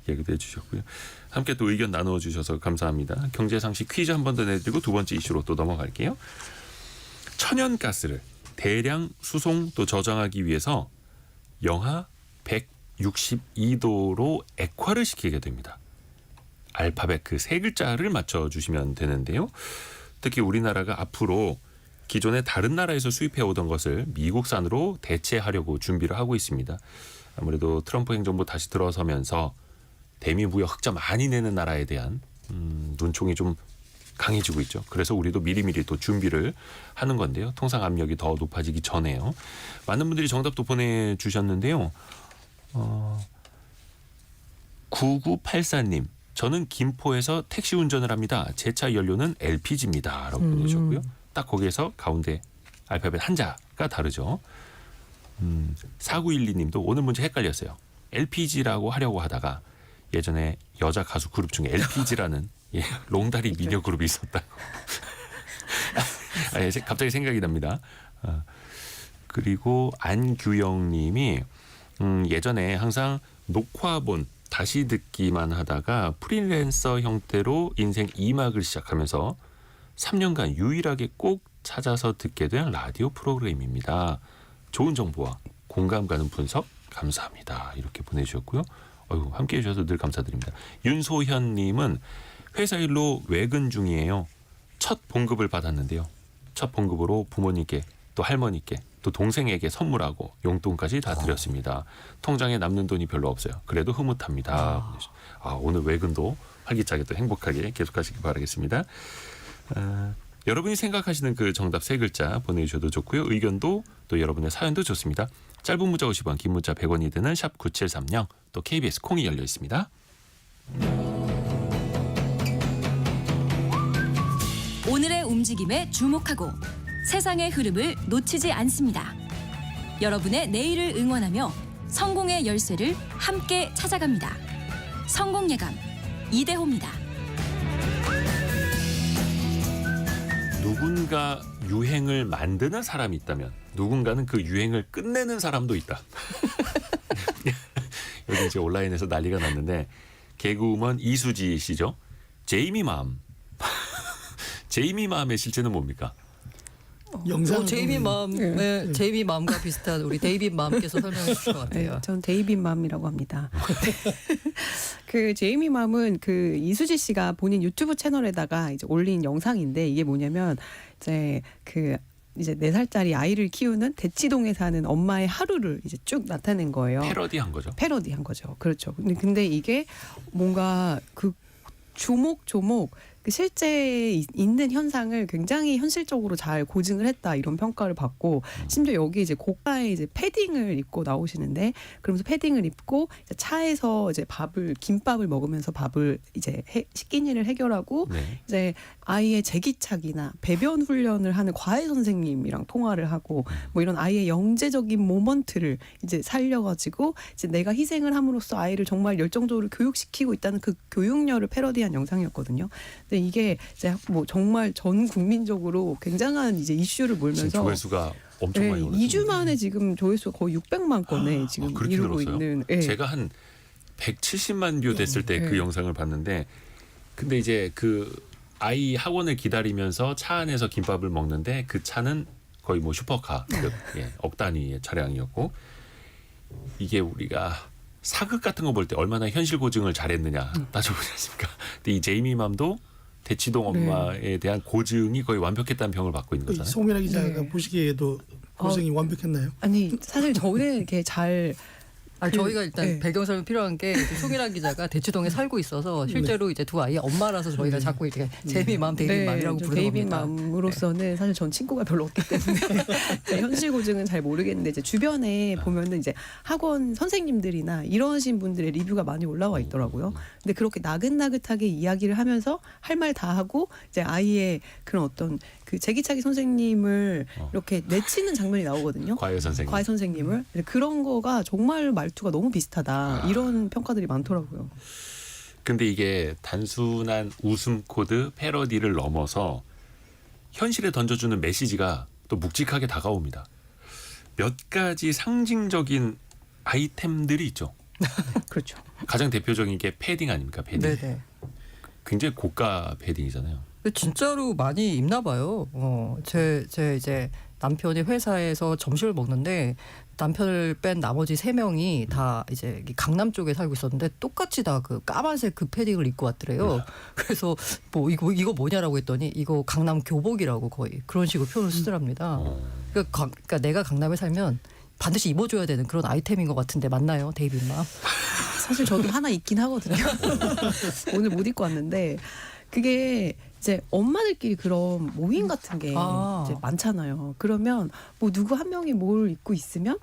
얘기도 해주셨고요. 함께 또 의견 나눠주셔서 감사합니다. 경제상식 퀴즈 한 번 더 내드리고 두 번째 이슈로 또 넘어갈게요. 천연가스를 대량 수송 또 저장하기 위해서 영하 162도로 액화를 시키게 됩니다. 알파벳 그 세 글자를 맞춰주시면 되는데요. 특히 우리나라가 앞으로 기존에 다른 나라에서 수입해오던 것을 미국산으로 대체하려고 준비를 하고 있습니다. 아무래도 트럼프 행정부 다시 들어서면서 대미 무역 흑자 많이 내는 나라에 대한 눈총이 좀 강해지고 있죠. 그래서 우리도 미리미리 또 준비를 하는 건데요. 통상 압력이 더 높아지기 전에요. 많은 분들이 정답도 보내주셨는데요. 9984님. 저는 김포에서 택시 운전을 합니다. 제 차 연료는 LPG입니다. 라고 보내주셨고요. 딱 거기에서 가운데 알파벳 한자가 다르죠. 4912님도 오늘 문제 헷갈렸어요. LPG라고 하려고 하다가 예전에 여자 가수 그룹 중에 LPG라는 롱다리 미녀 그룹이 있었다고. 갑자기 생각이 납니다. 그리고 안규영님이 예전에 항상 녹화본 다시 듣기만 하다가 프리랜서 형태로 인생 2막을 시작하면서 3년간 유일하게 꼭 찾아서 듣게 된 라디오 프로그램입니다. 좋은 정보와 공감 가는 분석 감사합니다. 이렇게 보내주셨고요. 함께해 주셔서 늘 감사드립니다. 윤소현님은 회사 일로 외근 중이에요. 첫 봉급을 받았는데요. 첫 봉급으로 부모님께 또 할머니께 또 동생에게 선물하고 용돈까지 다 드렸습니다. 통장에 남는 돈이 별로 없어요. 그래도 흐뭇합니다. 오늘 외근도 활기차게 또 행복하게 계속하시기 바라겠습니다. 여러분이 생각하시는 그 정답 세 글자 보내주셔도 좋고요. 의견도 또 여러분의 사연도 좋습니다. 짧은 문자 50원, 긴 문자 100원이 드는 샵 9730 또 KBS 콩이 열려 있습니다. 오늘의 움직임에 주목하고 세상의 흐름을 놓치지 않습니다. 여러분의 내일을 응원하며 성공의 열쇠를 함께 찾아갑니다. 성공예감 이대호입니다. 누군가 유행을 만드는 사람이 있다면 누군가는 그 유행을 끝내는 사람도 있다. 여기 이제 온라인에서 난리가 났는데 개그우먼 이수지 씨죠. 제이미맘. 제이미맘의 실제는 뭡니까? 영상 제이미 맘과 비슷한 우리 데이빗 맘께서 설명해 주실 것 같아요. 네, 전 데이빗 맘이라고 합니다. 그 제이미 맘은 그 이수지 씨가 본인 유튜브 채널에다가 이제 올린 영상인데 이게 뭐냐면 이제 4살짜리 아이를 키우는 대치동에 사는 엄마의 하루를 이제 쭉 나타낸 거예요. 패러디한 거죠. 패러디한 거죠. 그렇죠. 근데 이게 뭔가 그 조목조목 그 실제 있는 현상을 굉장히 현실적으로 잘 고증을 했다 이런 평가를 받고 심지어 여기 이제 고가의 이제 패딩을 입고 나오시는데 그러면서 패딩을 입고 차에서 이제 김밥을 먹으면서 밥을 이제 식긴 일을 해결하고 네. 이제 아이의 제기차기나 배변 훈련을 하는 과외 선생님이랑 통화를 하고 뭐 이런 아이의 영재적인 모먼트를 이제 살려가지고 이제 내가 희생을 함으로써 아이를 정말 열정적으로 교육시키고 있다는 그 교육열을 패러디한 영상이었거든요. 근데 이게 이제 뭐 정말 전 국민적으로 굉장한 이제 이슈를 지금 몰면서 조회수가 엄청 네, 많이 올랐어요. 2주 만에 지금 조회수가 거의 600만 건에 지금 그렇게 이루고 늘었어요? 있는. 네. 제가 한 170만 뷰 됐을 때 그 네. 영상을 봤는데 근데 이제 그 아이 학원을 기다리면서 차 안에서 김밥을 먹는데 그 차는 거의 뭐 슈퍼카 예, 억 단위의 차량이었고 이게 우리가 사극 같은 거 볼 때 얼마나 현실 고증을 잘했느냐 따져보지 않습니까? 근데 이 제이미맘도 대치동 엄마에 대한 고증이 거의 완벽했다는 평을 받고 있는 거잖아요. 송민아 기자가 네. 보시기에도 고증이 완벽했나요? 아니 사실 저는 이렇게 잘 저희가 일단 네. 배경 설명 필요한 게 송일환 기자가 대치동에 살고 있어서 실제로 이제 두 아이의 엄마라서 저희가 자꾸 이렇게 제이미맘 데이비맘이라고 부르는 데이빗 겁니다. 맘으로서는 사실 전 친구가 별로 없기 때문에 현실 고증은 잘 모르겠는데 이제 주변에 보면은 이제 학원 선생님들이나 이러신 분들의 리뷰가 많이 올라와 있더라고요. 근데 그렇게 나긋나긋하게 이야기를 하면서 할 말 다 하고 이제 아이의 그런 어떤 그 제기차기 선생님을 이렇게 내치는 장면이 나오거든요. 과외 선생님. 과외 선생님을 그런 거가 정말 말투가 너무 비슷하다 이런 평가들이 많더라고요. 근데 이게 단순한 웃음 코드 패러디를 넘어서 현실에 던져주는 메시지가 또 묵직하게 다가옵니다. 몇 가지 상징적인 아이템들이 있죠. 그렇죠. 가장 대표적인 게 패딩 아닙니까? 패딩. 네네. 굉장히 고가 패딩이잖아요. 근데 진짜로 많이 입나 봐요. 제 이제 남편이 회사에서 점심을 먹는데 남편을 뺀 나머지 3명이 다 이제 강남 쪽에 살고 있었는데 똑같이 다 그 까만색 그 패딩을 입고 왔더래요. 그래서 뭐 이거 뭐냐라고 했더니 이거 강남 교복이라고 거의 그런 식으로 표현을 쓰더랍니다. 그러니까 내가 강남에 살면 반드시 입어줘야 되는 그런 아이템인 것 같은데 맞나요, 데이빗맘? 사실 저도 하나 있긴 하거든요. 오늘 못 입고 왔는데 그게 이제 엄마들끼리 그런 모임 같은 게 이제 많잖아요. 그러면 뭐 누구 한 명이 뭘 입고 있으면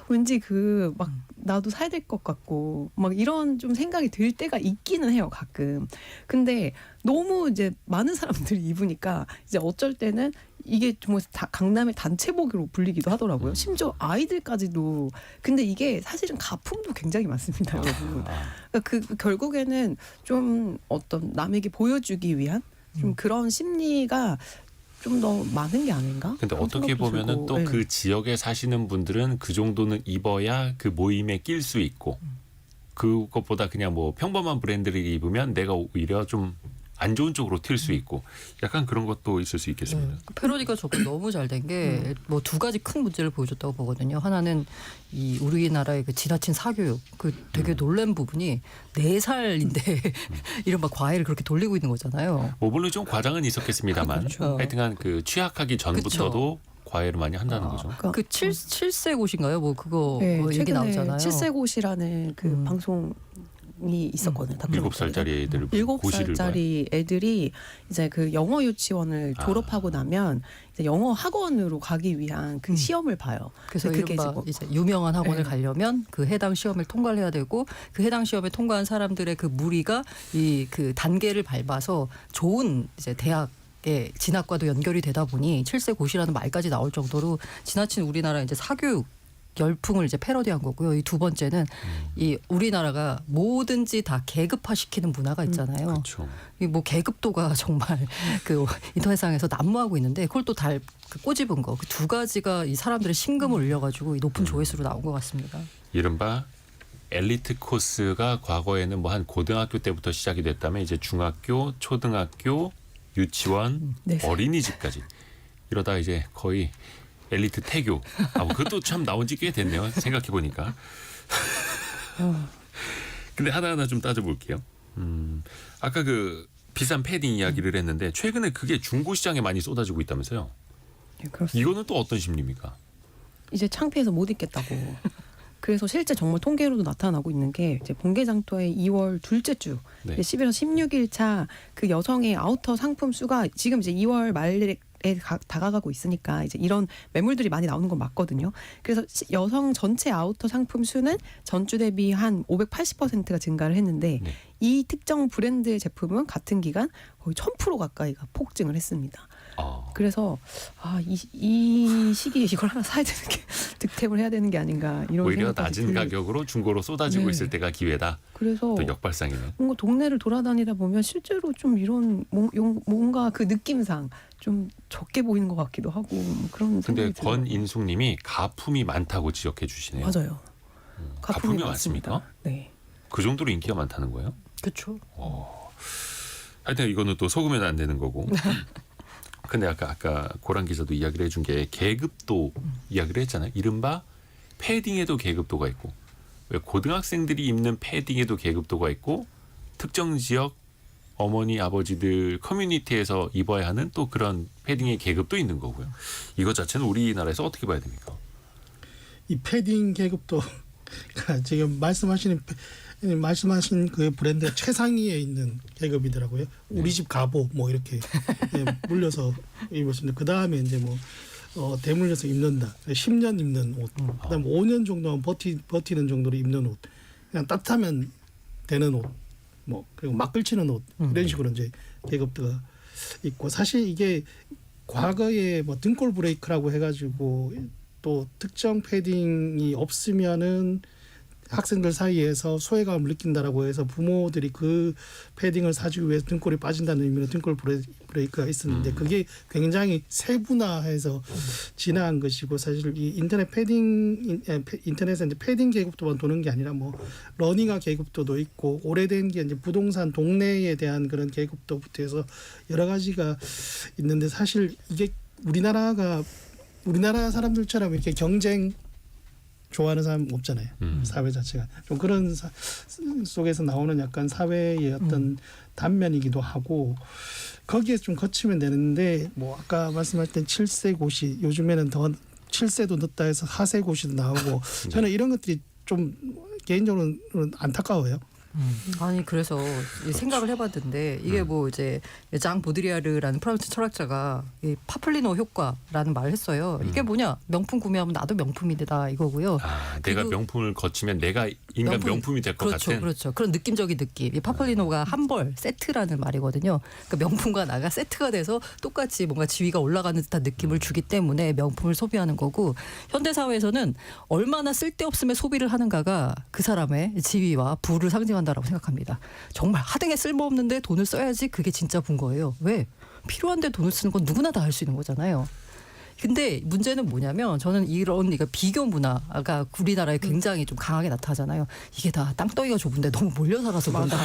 왠지 그 막 나도 사야 될 것 같고 막 이런 좀 생각이 들 때가 있기는 해요, 가끔. 근데 너무 이제 많은 사람들이 입으니까 이제 어쩔 때는 이게 정말 다 강남의 단체복으로 불리기도 하더라고요. 심지어 아이들까지도. 근데 이게 사실은 가품도 굉장히 많습니다, 여러분. 그러니까 그 결국에는 좀 어떤 남에게 보여주기 위한 좀 그런 심리가 좀 더 많은 게 아닌가? 근데 그런 어떻게 생각도 보면은 들고. 또 네. 그 지역에 사시는 분들은 그 정도는 입어야 그 모임에 낄 수 있고 그것보다 그냥 뭐 평범한 브랜드를 입으면 내가 오히려 좀 안 좋은 쪽으로 튈 수 있고 약간 그런 것도 있을 수 있겠습니다. 그 패러디가 저거 너무 잘 된 게 뭐 2가지 큰 문제를 보여줬다고 보거든요. 하나는 이 우리나라의 그 지나친 사교육, 그 되게 놀란 부분이 4살인데 이런 막 과외를 그렇게 돌리고 있는 거잖아요. 뭐 물론 좀 과장은 있었겠습니다만 그렇죠. 하여튼간 그 취약하기 전부터도 과외를 많이 한다는 거죠. 그러니까 그 7세곳인가요? 뭐 그거 네, 뭐 얘기 최근에 나오잖아요. 7세고시라는 그 방송이 있었거든요. 다큐멘터리. 7살짜리 애들 고시를 봐요. 7살짜리 애들이 이제 그 영어 유치원을 졸업하고 나면 이제 영어 학원으로 가기 위한 그 시험을 봐요. 그래서 그게 이른바 이제 이제 유명한 학원을 네. 가려면 그 해당 시험을 통과를 해야 되고 그 해당 시험에 통과한 사람들의 그 무리가 이 그 단계를 밟아서 좋은 이제 대학의 진학과도 연결이 되다 보니 7세고시라는 말까지 나올 정도로 지나친 우리나라 이제 사교육 열풍을 이제 패러디한 거고요. 이 두 번째는 이 우리나라가 뭐든지 다 계급화시키는 문화가 있잖아요. 그렇죠. 이 뭐 계급도가 정말 그 인터넷상에서 난무하고 있는데 그걸 또 다 꼬집은 거. 그 2가지가 이 사람들의 심금을 울려가지고 이 높은 조회수로 나온 것 같습니다. 이른바 엘리트 코스가 과거에는 뭐 한 고등학교 때부터 시작이 됐다면 이제 중학교, 초등학교, 유치원, 네. 어린이집까지 이러다 이제 거의 엘리트 태교. 뭐 그것도 참 나온 지 꽤 됐네요. 생각해 보니까. 근데 하나하나 좀 따져볼게요. 아까 그 비싼 패딩 이야기를 했는데 최근에 그게 중고 시장에 많이 쏟아지고 있다면서요. 네, 그렇습니다. 이거는 또 어떤 심리입니까? 이제 창피해서 못 입겠다고. 그래서 실제 정말 통계로도 나타나고 있는 게 이제 본계장터의 2월 둘째 주 네. 10일에서 16일 차 그 여성의 아우터 상품 수가 지금 이제 2월 말에 다가가고 있으니까 이제 이런 매물들이 많이 나오는 건 맞거든요. 그래서 여성 전체 아우터 상품 수는 전주 대비 한 580%가 증가를 했는데 네. 이 특정 브랜드의 제품은 같은 기간 거의 1000% 가까이가 폭증을 했습니다. 그래서 이 시기에 이걸 하나 사야 되는 게 득템을 해야 되는 게 아닌가 이런 오히려 생각까지 낮은 들려요. 가격으로 중고로 쏟아지고 네. 있을 때가 기회다. 그래서 또 역발상이네. 뭔가 동네를 돌아다니다 보면 실제로 좀 이런 뭔가 그 느낌상 좀 적게 보이는 것 같기도 하고 그런 근데 생각이 들어요. 권인숙님이 가품이 많다고 지적해 주시네요. 맞아요. 가품이 많습니다. 많습니까? 네. 그 정도로 인기가 많다는 거예요? 그렇죠. 하여튼 이거는 또 속으면 안 되는 거고. 근데 아까 고란 기자도 이야기를 해준 게 계급도 이야기를 했잖아요. 이른바 패딩에도 계급도가 있고 왜 고등학생들이 입는 패딩에도 계급도가 있고 특정 지역 어머니 아버지들 커뮤니티에서 입어야 하는 또 그런 패딩의 계급도 있는 거고요. 이것 자체는 우리나라에서 어떻게 봐야 됩니까? 이 패딩 계급도 지금 말씀하신 그 브랜드 최상위에 있는 계급이더라고요. 우리 집 갑오 뭐 이렇게 물려서 입었습니다. 그 다음에 이제 뭐 대물려서 입는다. 10년 입는 옷. 그다음 5년 정도만 버티는 정도로 입는 옷. 그냥 따뜻하면 되는 옷. 뭐 그리고 막 걸치는 옷 이런 식으로 이제 계급도가 있고 사실 이게 과거에 뭐 등골 브레이크라고 해가지고 또 특정 패딩이 없으면은 학생들 사이에서 소외감을 느낀다라고 해서 부모들이 그 패딩을 사주기 위해서 등골이 빠진다는 의미로 등골 브레이크가 있었는데 그게 굉장히 세분화해서 진화한 것이고 사실 이 인터넷에 이제 패딩 계급도만 도는 게 아니라 뭐 러닝화 계급도도 있고 오래된 게 이제 부동산 동네에 대한 그런 계급도부터 해서 여러 가지가 있는데 사실 이게 우리나라 사람들처럼 이렇게 경쟁 좋아하는 사람 없잖아요. 사회 자체가 좀 그런 속에서 나오는 약간 사회의 어떤 단면이기도 하고 거기에 좀 거치면 되는데 뭐 아까 말씀할 땐 7세 고시 요즘에는 더 7세도 늦다 해서 하세 고시도 나오고 저는 이런 것들이 좀 개인적으로는 안타까워요. 아니 그래서 생각을 해봤는데 이게 뭐 이제 장 보드리아르라는 프랑스 철학자가 이 파플리노 효과라는 말을 했어요. 이게 뭐냐 명품 구매하면 나도 명품이다 이거고요. 내가 명품을 거치면 내가 인간 명품이 될 것 그렇죠, 같은. 그렇죠. 그런 느낌적인 느낌. 이 파플리노가 한 벌 세트라는 말이거든요. 그러니까 명품과 나가 세트가 돼서 똑같이 뭔가 지위가 올라가는 듯한 느낌을 주기 때문에 명품을 소비하는 거고 현대 사회에서는 얼마나 쓸데없음에 소비를 하는가가 그 사람의 지위와 부를 상징한다라고 생각합니다. 정말 하등에 쓸모없는데 돈을 써야지 그게 진짜 본 거예요. 왜? 필요한데 돈을 쓰는 건 누구나 다 할 수 있는 거잖아요. 근데 문제는 뭐냐면 저는 이런 비교 문화가 우리나라에 굉장히 좀 강하게 나타나잖아요. 이게 다 땅덩이가 좁은데 너무 몰려 살아서 그런다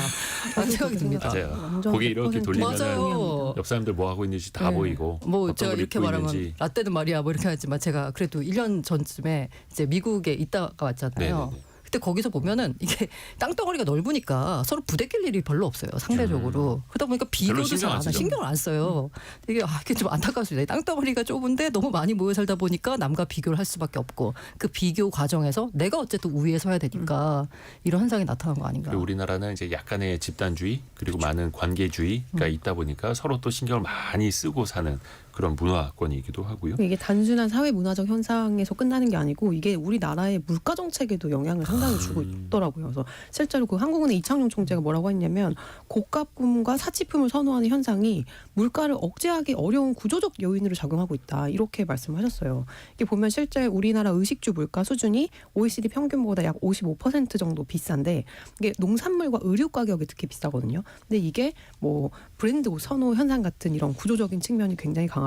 라는 생각이 듭니다. 맞아요. 고개 이렇게 돌리면 맞아요. 옆 사람들 뭐 하고 있는지 다 보이고 뭐 어떤 제가 걸 이렇게 입고 말하면 있는지. 라떼는 말이야 뭐 이렇게 하지만 제가 그래도 1년 전쯤에 이제 미국에 있다가 왔잖아요. 네네네. 그때 거기서 보면은 이게 땅덩어리가 넓으니까 서로 부대낄 일이 별로 없어요. 상대적으로. 그러다 보니까 비교도 신경 안 잘 안 쓰죠. 신경을 안 써요. 이게 좀 안타깝습니다. 땅덩어리가 좁은데 너무 많이 모여 살다 보니까 남과 비교를 할 수밖에 없고 그 비교 과정에서 내가 어쨌든 우위에 서야 되니까 이런 현상이 나타난 거 아닌가. 그리고 우리나라는 이제 약간의 집단주의 그리고 많은 관계주의가 있다 보니까 서로 또 신경을 많이 쓰고 사는 그런 문화권이기도 하고요. 이게 단순한 사회 문화적 현상에서 끝나는 게 아니고 이게 우리나라의 물가 정책에도 영향을 상당히 주고 있더라고요. 그래서 실제로 그 한국은행 이창용 총재가 뭐라고 했냐면 고가품과 사치품을 선호하는 현상이 물가를 억제하기 어려운 구조적 요인으로 작용하고 있다. 이렇게 말씀하셨어요. 이게 보면 실제 우리나라 의식주 물가 수준이 OECD 평균보다 약 55% 정도 비싼데 이게 농산물과 의류 가격이 특히 비싸거든요. 근데 이게 뭐 브랜드 선호 현상 같은 이런 구조적인 측면이 굉장히 강하고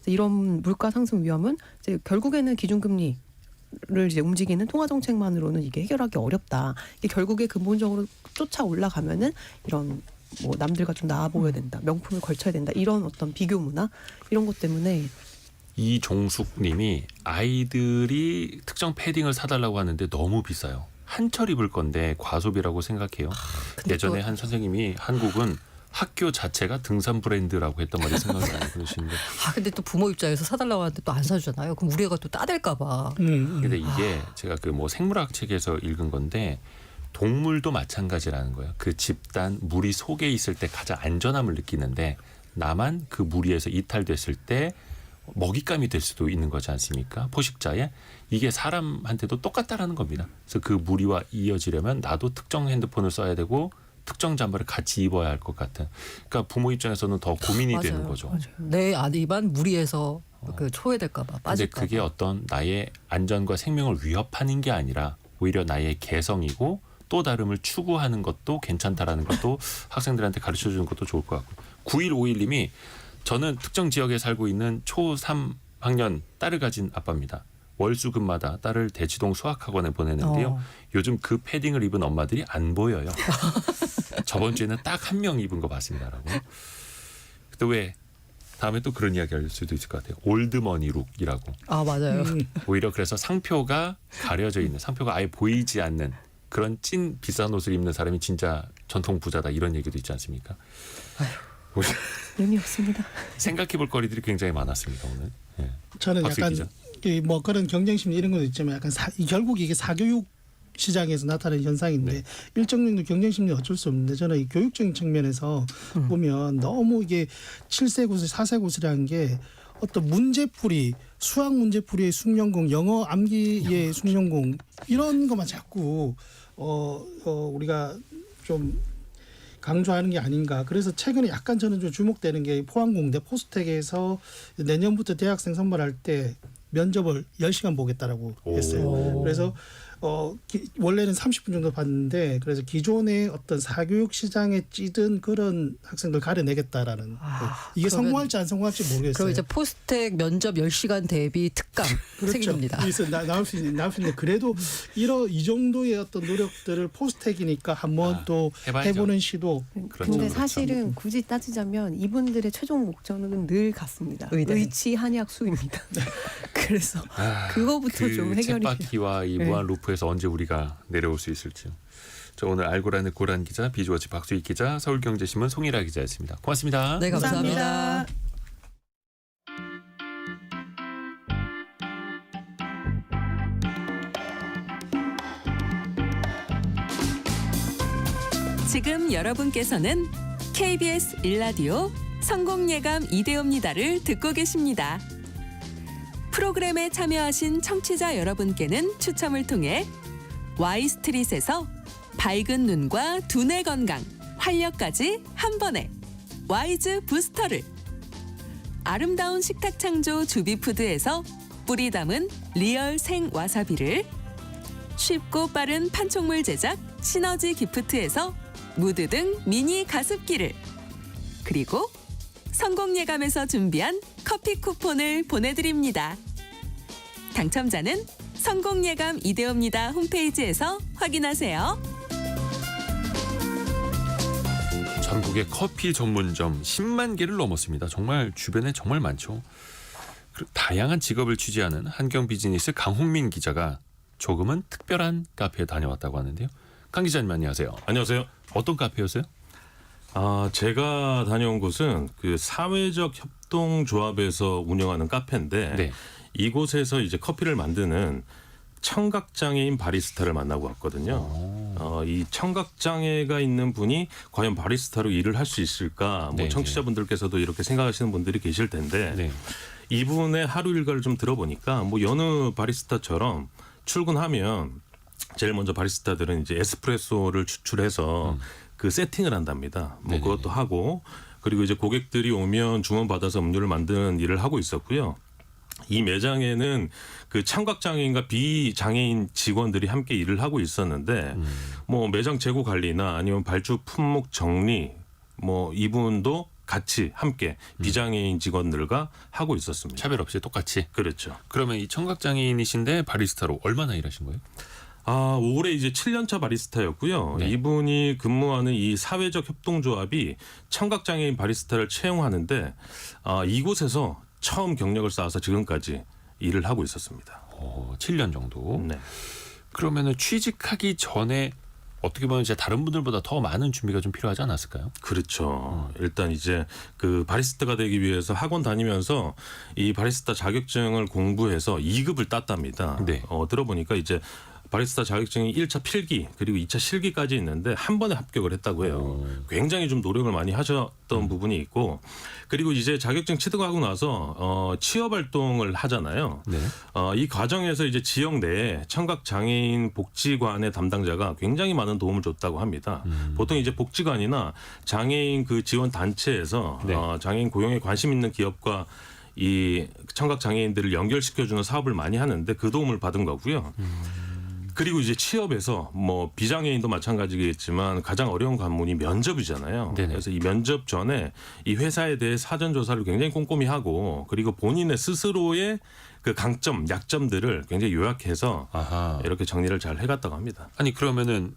이런 물가 상승 위험은 이제 결국에는 기준금리를 이제 움직이는 통화 정책만으로는 이게 해결하기 어렵다. 이게 결국에 근본적으로 쫓아 올라가면은 이런 뭐 남들과 좀 나아 보여야 된다, 명품을 걸쳐야 된다 이런 어떤 비교 문화 이런 것 때문에 이종숙님이 아이들이 특정 패딩을 사달라고 하는데 너무 비싸요. 한철 입을 건데 과소비라고 생각해요. 근데 예전에 또- 한 선생님이 한국은 학교 자체가 등산 브랜드라고 했던 말이 생각이 나요. 그러시는데. 근데 또 부모 입장에서 사달라고 하는데 또 안 사주잖아요. 그럼 우리 애가 또 따댈까 봐. 근데 이게 제가 그 뭐 생물학 책에서 읽은 건데 동물도 마찬가지라는 거예요. 그 집단 무리 속에 있을 때 가장 안전함을 느끼는데 나만 그 무리에서 이탈됐을 때 먹잇감이 될 수도 있는 거지 않습니까? 포식자에. 이게 사람한테도 똑같다라는 겁니다. 그래서 그 무리와 이어지려면 나도 특정 핸드폰을 써야 되고 특정 잠바를 같이 입어야 할 것 같은. 그러니까 부모 입장에서는 더 고민이 맞아요. 되는 거죠. 맞아요. 내 아이만 무리해서 그 초회될까 봐 근데 빠질까 그게 봐. 어떤 나의 안전과 생명을 위협하는 게 아니라 오히려 나의 개성이고 또 다름을 추구하는 것도 괜찮다라는 것도 학생들한테 가르쳐 주는 것도 좋을 것 같고. 9151님이 저는 특정 지역에 살고 있는 초 3학년 딸을 가진 아빠입니다. 월수금마다 딸을 대치동 수학학원에 보내는데요. 요즘 그 패딩을 입은 엄마들이 안 보여요. 저번 주에는 딱 한 명 입은 거 봤습니다라고. 근데 왜 다음에 또 그런 이야기 할 수도 있을 것 같아요. 올드머니 룩이라고. 맞아요. 오히려 그래서 상표가 가려져 있는, 상표가 아예 보이지 않는 그런 찐 비싼 옷을 입는 사람이 진짜 전통 부자다 이런 얘기도 있지 않습니까? 의미 없습니다. 생각해볼 거리들이 굉장히 많았습니다 오늘. 예. 저는 박수 약간 기자. 뭐 그런 경쟁심 이런 것도 있지만 약간 결국 이게 사교육 시장에서 나타나는 현상인데 네. 일정 정도 경쟁심은 어쩔 수 없는데 저는 이 교육적인 측면에서 보면 너무 이게 7세 고수 4세 고수라는 게 어떤 문제풀이 수학 문제풀이의 숙련공 영어 암기의 숙련공 이런 것만 자꾸 우리가 좀 강조하는 게 아닌가. 그래서 최근에 약간 저는 좀 주목되는 게 포항공대 포스텍에서 내년부터 대학생 선발할 때 면접을 10시간 보겠다라고 했어요. 그래서 원래는 30분 정도 봤는데 그래서 기존의 어떤 사교육 시장에 찌든 그런 학생들 가려내겠다라는 이게 그러면- 성공할지 안 성공할지 모르겠어요. 그럼 이제 포스텍 면접 10시간 대비 특강 책임입니다. 그래서 나올 수 있는데 그래도 이 정도의 어떤 노력들을 포스텍이니까 한번 또 해봐야죠. 해보는 시도. 그렇죠, 근데 그렇죠. 사실은 굳이 따지자면 이분들의 최종 목적은 늘 같습니다. 의대. 의치 한약수입니다. 그래서 그거부터 좀 해결이 쳇바퀴와 이 무한 루프에서 언제 우리가 내려올 수 있을지. 저 오늘 알고라는 고란 기자, 비주워치 박수익 기자, 서울경제신문 송일아 기자였습니다. 고맙습니다. 네, 감사합니다. 지금 여러분께서는 KBS 1라디오 성공예감 이대호입니다를 듣고 계십니다. 프로그램에 참여하신 청취자 여러분께는 추첨을 통해 Y스트릿에서 밝은 눈과 두뇌 건강, 활력까지 한 번에 와이즈 부스터를, 아름다운 식탁 창조 주비푸드에서 뿌리 담은 리얼 생 와사비를, 쉽고 빠른 판촉물 제작 시너지 기프트에서 무드 등 미니 가습기를, 그리고 성공예감에서 준비한 커피 쿠폰을 보내드립니다. 당첨자는 성공예감 이대호입니다 홈페이지에서 확인하세요. 전국의 커피 전문점 10만 개를 넘었습니다. 정말 주변에 정말 많죠. 다양한 직업을 취재하는 한경 비즈니스 강홍민 기자가 조금은 특별한 카페에 다녀왔다고 하는데요. 강 기자님 안녕하세요. 안녕하세요. 어떤 카페였어요? 제가 다녀온 곳은 그 사회적 협동조합에서 운영하는 카페인데 네. 이곳에서 이제 커피를 만드는 청각장애인 바리스타를 만나고 왔거든요. 이 청각장애가 있는 분이 과연 바리스타로 일을 할 수 있을까? 네, 청취자분들께서도 이렇게 생각하시는 분들이 계실 텐데 네. 이분의 하루 일과를 좀 들어보니까 여느 바리스타처럼 출근하면 제일 먼저 바리스타들은 이제 에스프레소를 추출해서 그 세팅을 한답니다. 네네. 그것도 하고 그리고 이제 고객들이 오면 주문 받아서 음료를 만드는 일을 하고 있었고요. 이 매장에는 그 청각장애인과 비장애인 직원들이 함께 일을 하고 있었는데 매장 재고 관리나 아니면 발주 품목 정리 이분도 같이 함께 비장애인 직원들과 하고 있었습니다. 차별 없이 똑같이. 그렇죠. 그러면 이 청각장애인이신데 바리스타로 얼마나 일하신 거예요? 올해 이제 7년차 바리스타였고요. 네. 이분이 근무하는 이 사회적 협동조합이 청각장애인 바리스타를 채용하는데 이곳에서 처음 경력을 쌓아서 지금까지 일을 하고 있었습니다. 7년 정도. 네. 그러면은 취직하기 전에 어떻게 보면 이제 다른 분들보다 더 많은 준비가 좀 필요하지 않았을까요? 그렇죠. 일단 이제 그 바리스타가 되기 위해서 학원 다니면서 이 바리스타 자격증을 공부해서 2급을 땄답니다. 네. 들어보니까 이제 바리스타 자격증이 1차 필기 그리고 2차 실기까지 있는데 한 번에 합격을 했다고 해요. 굉장히 좀 노력을 많이 하셨던 부분이 있고 그리고 이제 자격증 취득하고 나서 취업 활동을 하잖아요. 네. 이 과정에서 이제 지역 내에 청각 장애인 복지관의 담당자가 굉장히 많은 도움을 줬다고 합니다. 보통 이제 복지관이나 장애인 그 지원 단체에서 네. 장애인 고용에 관심 있는 기업과 이 청각 장애인들을 연결시켜주는 사업을 많이 하는데 그 도움을 받은 거고요. 그리고 이제 취업에서 뭐 비장애인도 마찬가지겠지만 가장 어려운 관문이 면접이잖아요. 네네. 그래서 이 면접 전에 이 회사에 대해 사전 조사를 굉장히 꼼꼼히 하고 그리고 본인의 스스로의 그 강점, 약점들을 굉장히 요약해서 아하. 이렇게 정리를 잘 해갔다고 합니다. 아니 그러면은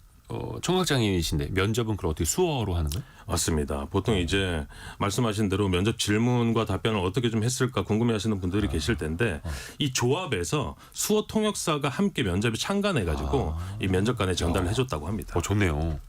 청각장애인이신데 면접은 그럼 어떻게 수어로 하는 거예요? 맞습니다. 보통 이제 말씀하신 대로 면접 질문과 답변을 어떻게 좀 했을까 궁금해하시는 분들이 계실 텐데 이 조합에서 수어 통역사가 함께 면접에 참관해가지고 이 면접관에 전달을 해줬다고 합니다. 좋네요.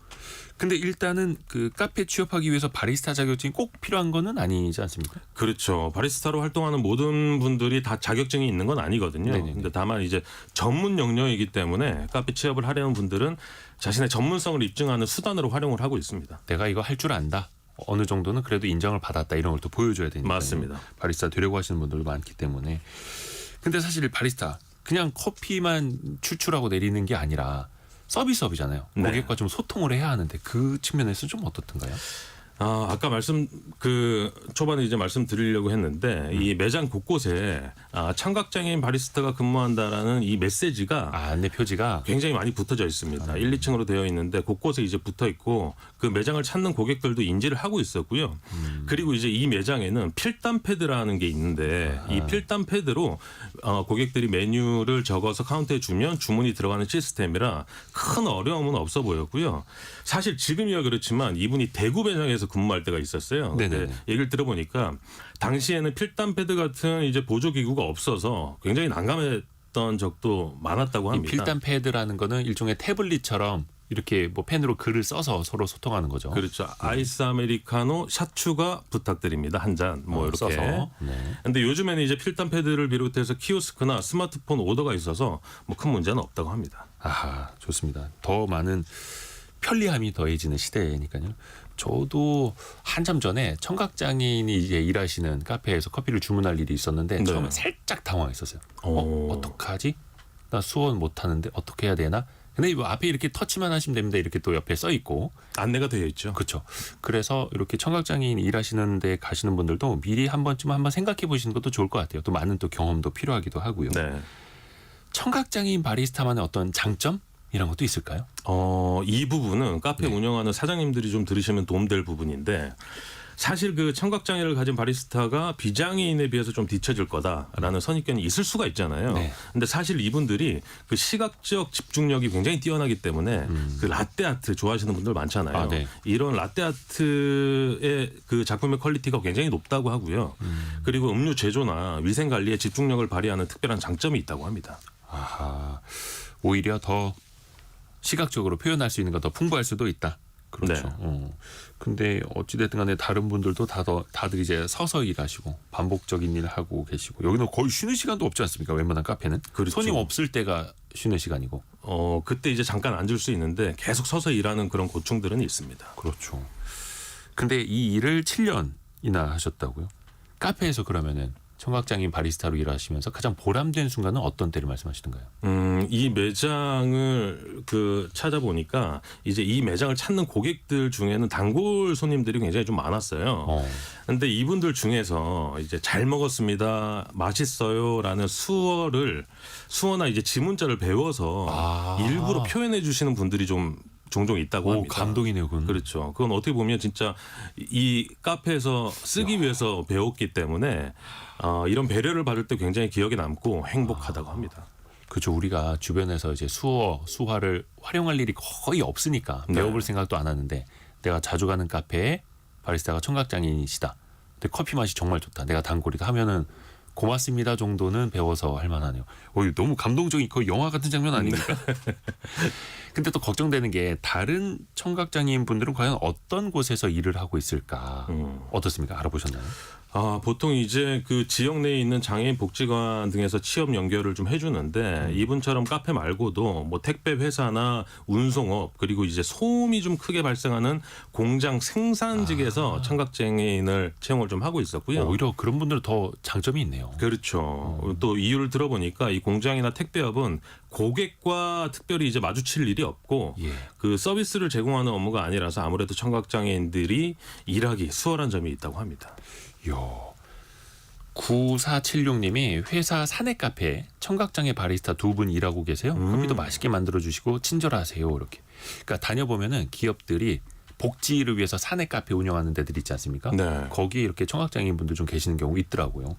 근데 일단은 그 카페 취업하기 위해서 바리스타 자격증이 꼭 필요한 거는 아니지 않습니까? 그렇죠. 바리스타로 활동하는 모든 분들이 다 자격증이 있는 건 아니거든요. 네네네. 근데 다만 이제 전문 영역이기 때문에 카페 취업을 하려는 분들은 자신의 전문성을 입증하는 수단으로 활용을 하고 있습니다. 내가 이거 할 줄 안다. 어느 정도는 그래도 인정을 받았다 이런 걸 또 보여줘야 되니까. 맞습니다. 바리스타 되려고 하시는 분들도 많기 때문에. 근데 사실 바리스타 그냥 커피만 추출하고 내리는 게 아니라 서비스업이잖아요. 네. 고객과 좀 소통을 해야 하는데 그 측면에서 좀 어떻던가요? 아까 초반에 이제 말씀드리려고 했는데 이 매장 곳곳에 청각장애인 바리스타가 근무한다라는 이 메시지가 안내 표지가 굉장히 많이 붙어져 있습니다. 1, 2층으로 되어 있는데 곳곳에 이제 붙어 있고 그 매장을 찾는 고객들도 인지를 하고 있었고요. 그리고 이제 이 매장에는 필담 패드라는 게 있는데 이 필담 패드로 고객들이 메뉴를 적어서 카운터에 주면 주문이 들어가는 시스템이라 큰 어려움은 없어 보였고요. 사실 지금이야 그렇지만 이분이 대구 매장에서 근무할 때가 있었어요. 근데 네네네. 얘기를 들어보니까 당시에는 필담 패드 같은 이제 보조 기구가 없어서 굉장히 난감했던 적도 많았다고 이 합니다. 필담 패드라는 거는 일종의 태블릿처럼 이렇게 뭐 펜으로 글을 써서 서로 소통하는 거죠. 그렇죠. 아이스 아메리카노 샷 추가 부탁드립니다. 한 잔 뭐 이렇게. 써서. 네. 근데 요즘에는 이제 필담 패드를 비롯해서 키오스크나 스마트폰 오더가 있어서 뭐 큰 문제는 없다고 합니다. 아하, 좋습니다. 더 많은 편리함이 더해지는 시대니까요. 저도 한참 전에 청각장애인이 이제 일하시는 카페에서 커피를 주문할 일이 있었는데 네. 처음에 살짝 당황했었어요. 오. 어떡하지? 나 수어 못하는데 어떻게 해야 되나? 근데 뭐 앞에 이렇게 터치만 하시면 됩니다. 이렇게 또 옆에 써 있고. 안내가 되어 있죠. 그렇죠. 그래서 이렇게 청각장애인 일하시는 데 가시는 분들도 미리 한 번쯤 한번 생각해 보시는 것도 좋을 것 같아요. 또 많은 또 경험도 필요하기도 하고요. 네. 청각장애인 바리스타만의 어떤 장점? 이런 것도 있을까요? 이 부분은 카페 네. 운영하는 사장님들이 좀 들으시면 도움될 부분인데 사실 그 청각장애를 가진 바리스타가 비장애인에 비해서 좀 뒤처질 거다라는 선입견이 있을 수가 있잖아요. 네. 근데 사실 이분들이 그 시각적 집중력이 굉장히 뛰어나기 때문에 그 라떼 아트 좋아하시는 분들 많잖아요. 아, 네. 이런 라떼 아트의 그 작품의 퀄리티가 굉장히 높다고 하고요. 그리고 음료 제조나 위생 관리에 집중력을 발휘하는 특별한 장점이 있다고 합니다. 아하, 오히려 더 시각적으로 표현할 수 있는 거 더 풍부할 수도 있다. 그렇죠. 네. 근데 어찌됐든 간에 다른 분들도 다들 이제 서서 일하시고 반복적인 일을 하고 계시고 여기는 거의 쉬는 시간도 없지 않습니까? 웬만한 카페는. 그렇죠. 손님 없을 때가 쉬는 시간이고. 그때 이제 잠깐 앉을 수 있는데 계속 서서 일하는 그런 고충들은 있습니다. 그렇죠. 근데 이 일을 7년이나 하셨다고요? 카페에서 그러면은 청각장애인 바리스타로 일하시면서 가장 보람된 순간은 어떤 때를 말씀하시던가요? 이 매장을 찾아보니까 이제 이 매장을 찾는 고객들 중에는 단골 손님들이 굉장히 좀 많았어요. 근데 이분들 중에서 이제 잘 먹었습니다, 맛있어요라는 수어나 이제 지문자를 배워서 일부러 표현해 주시는 분들이 좀 종종 있다고 오, 합니다. 감동이네요, 그건. 그렇죠. 그건 어떻게 보면 진짜 이 카페에서 쓰기 위해서 배웠기 때문에 이런 배려를 받을 때 굉장히 기억에 남고 행복하다고 합니다. 그렇죠. 우리가 주변에서 이제 수화를 활용할 일이 거의 없으니까 네. 배워볼 생각도 안 하는데 내가 자주 가는 카페에 바리스타가 청각장애인이시다. 근데 커피 맛이 정말 좋다. 내가 단골이다 하면은 고맙습니다 정도는 배워서 할 만하네요. 이거 너무 감동적인 거의 영화 같은 장면 아닙니까? 근데 또 걱정되는 게 다른 청각장애인 분들은 과연 어떤 곳에서 일을 하고 있을까? 어떻습니까? 알아보셨나요? 보통 이제 그 지역 내에 있는 장애인 복지관 등에서 취업 연결을 좀 해주는데 이분처럼 카페 말고도 뭐 택배 회사나 운송업 그리고 이제 소음이 좀 크게 발생하는 공장 생산직에서 청각장애인을 채용을 좀 하고 있었고요. 오히려 그런 분들은 더 장점이 있네요. 그렇죠. 또 이유를 들어보니까 이 공장이나 택배업은 고객과 특별히 이제 마주칠 일이 없고 예. 그 서비스를 제공하는 업무가 아니라서 아무래도 청각장애인들이 일하기 수월한 점이 있다고 합니다. 9476님이 회사 사내 카페에 청각장애 바리스타 2분 일하고 계세요. 커피도 맛있게 만들어주시고 친절하세요. 이렇게. 그러니까 다녀보면은 기업들이 복지를 위해서 사내 카페 운영하는 데들 있지 않습니까? 네. 거기에 이렇게 청각장애인 분들 좀 계시는 경우 있더라고요.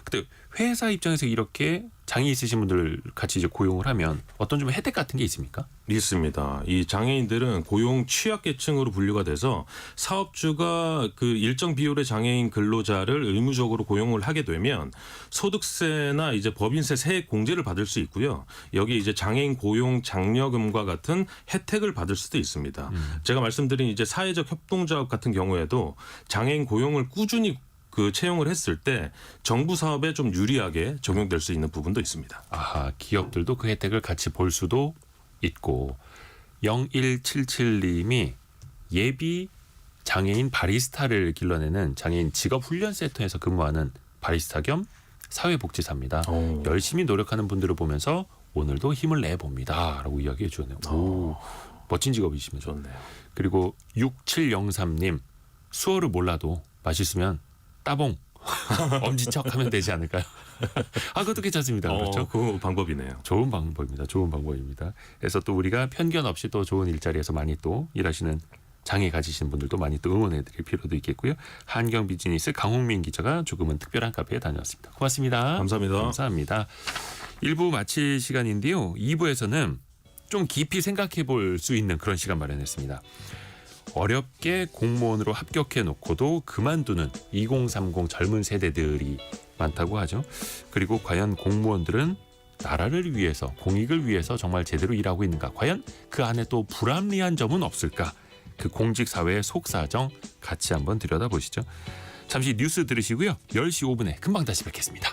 근데 회사 입장에서 이렇게 장애 있으신 분들 같이 이제 고용을 하면 어떤 좀 혜택 같은 게 있습니까? 있습니다. 이 장애인들은 고용 취약계층으로 분류가 돼서 사업주가 그 일정 비율의 장애인 근로자를 의무적으로 고용을 하게 되면 소득세나 이제 법인세 세액 공제를 받을 수 있고요. 여기에 이제 장애인 고용 장려금과 같은 혜택을 받을 수도 있습니다. 제가 말씀드린 이제 사회적 협동조합 같은 경우에도 장애인 고용을 꾸준히 그 채용을 했을 때 정부 사업에 좀 유리하게 적용될 수 있는 부분도 있습니다. 아하, 기업들도 그 혜택을 같이 볼 수도 있고 0177님이 예비 장애인 바리스타를 길러내는 장애인 직업훈련센터에서 근무하는 바리스타 겸 사회복지사입니다. 열심히 노력하는 분들을 보면서 오늘도 힘을 내봅니다. 라고 이야기해 주네요. 멋진 직업이시면 좋네요. 그리고 6703님 수어를 몰라도 맛있으면 따봉 엄지척 하면 되지 않을까요? 그것도 괜찮습니다. 그렇죠? 그 방법이네요. 좋은 방법입니다. 좋은 방법입니다. 그래서 또 우리가 편견 없이 또 좋은 일자리에서 많이 또 일하시는 장애 가지신 분들도 많이 또 응원해드릴 필요도 있겠고요. 한경 비즈니스 강홍민 기자가 조금은 특별한 카페에 다녀왔습니다. 고맙습니다. 감사합니다. 감사합니다. 1부 마칠 시간인데요. 2부에서는 좀 깊이 생각해 볼 수 있는 그런 시간 마련했습니다. 어렵게 공무원으로 합격해 놓고도 그만두는 2030 젊은 세대들이 많다고 하죠. 그리고 과연 공무원들은 나라를 위해서 공익을 위해서 정말 제대로 일하고 있는가? 과연 그 안에 또 불합리한 점은 없을까? 그 공직사회의 속사정 같이 한번 들여다보시죠. 잠시 뉴스 들으시고요. 10시 5분에 금방 다시 뵙겠습니다.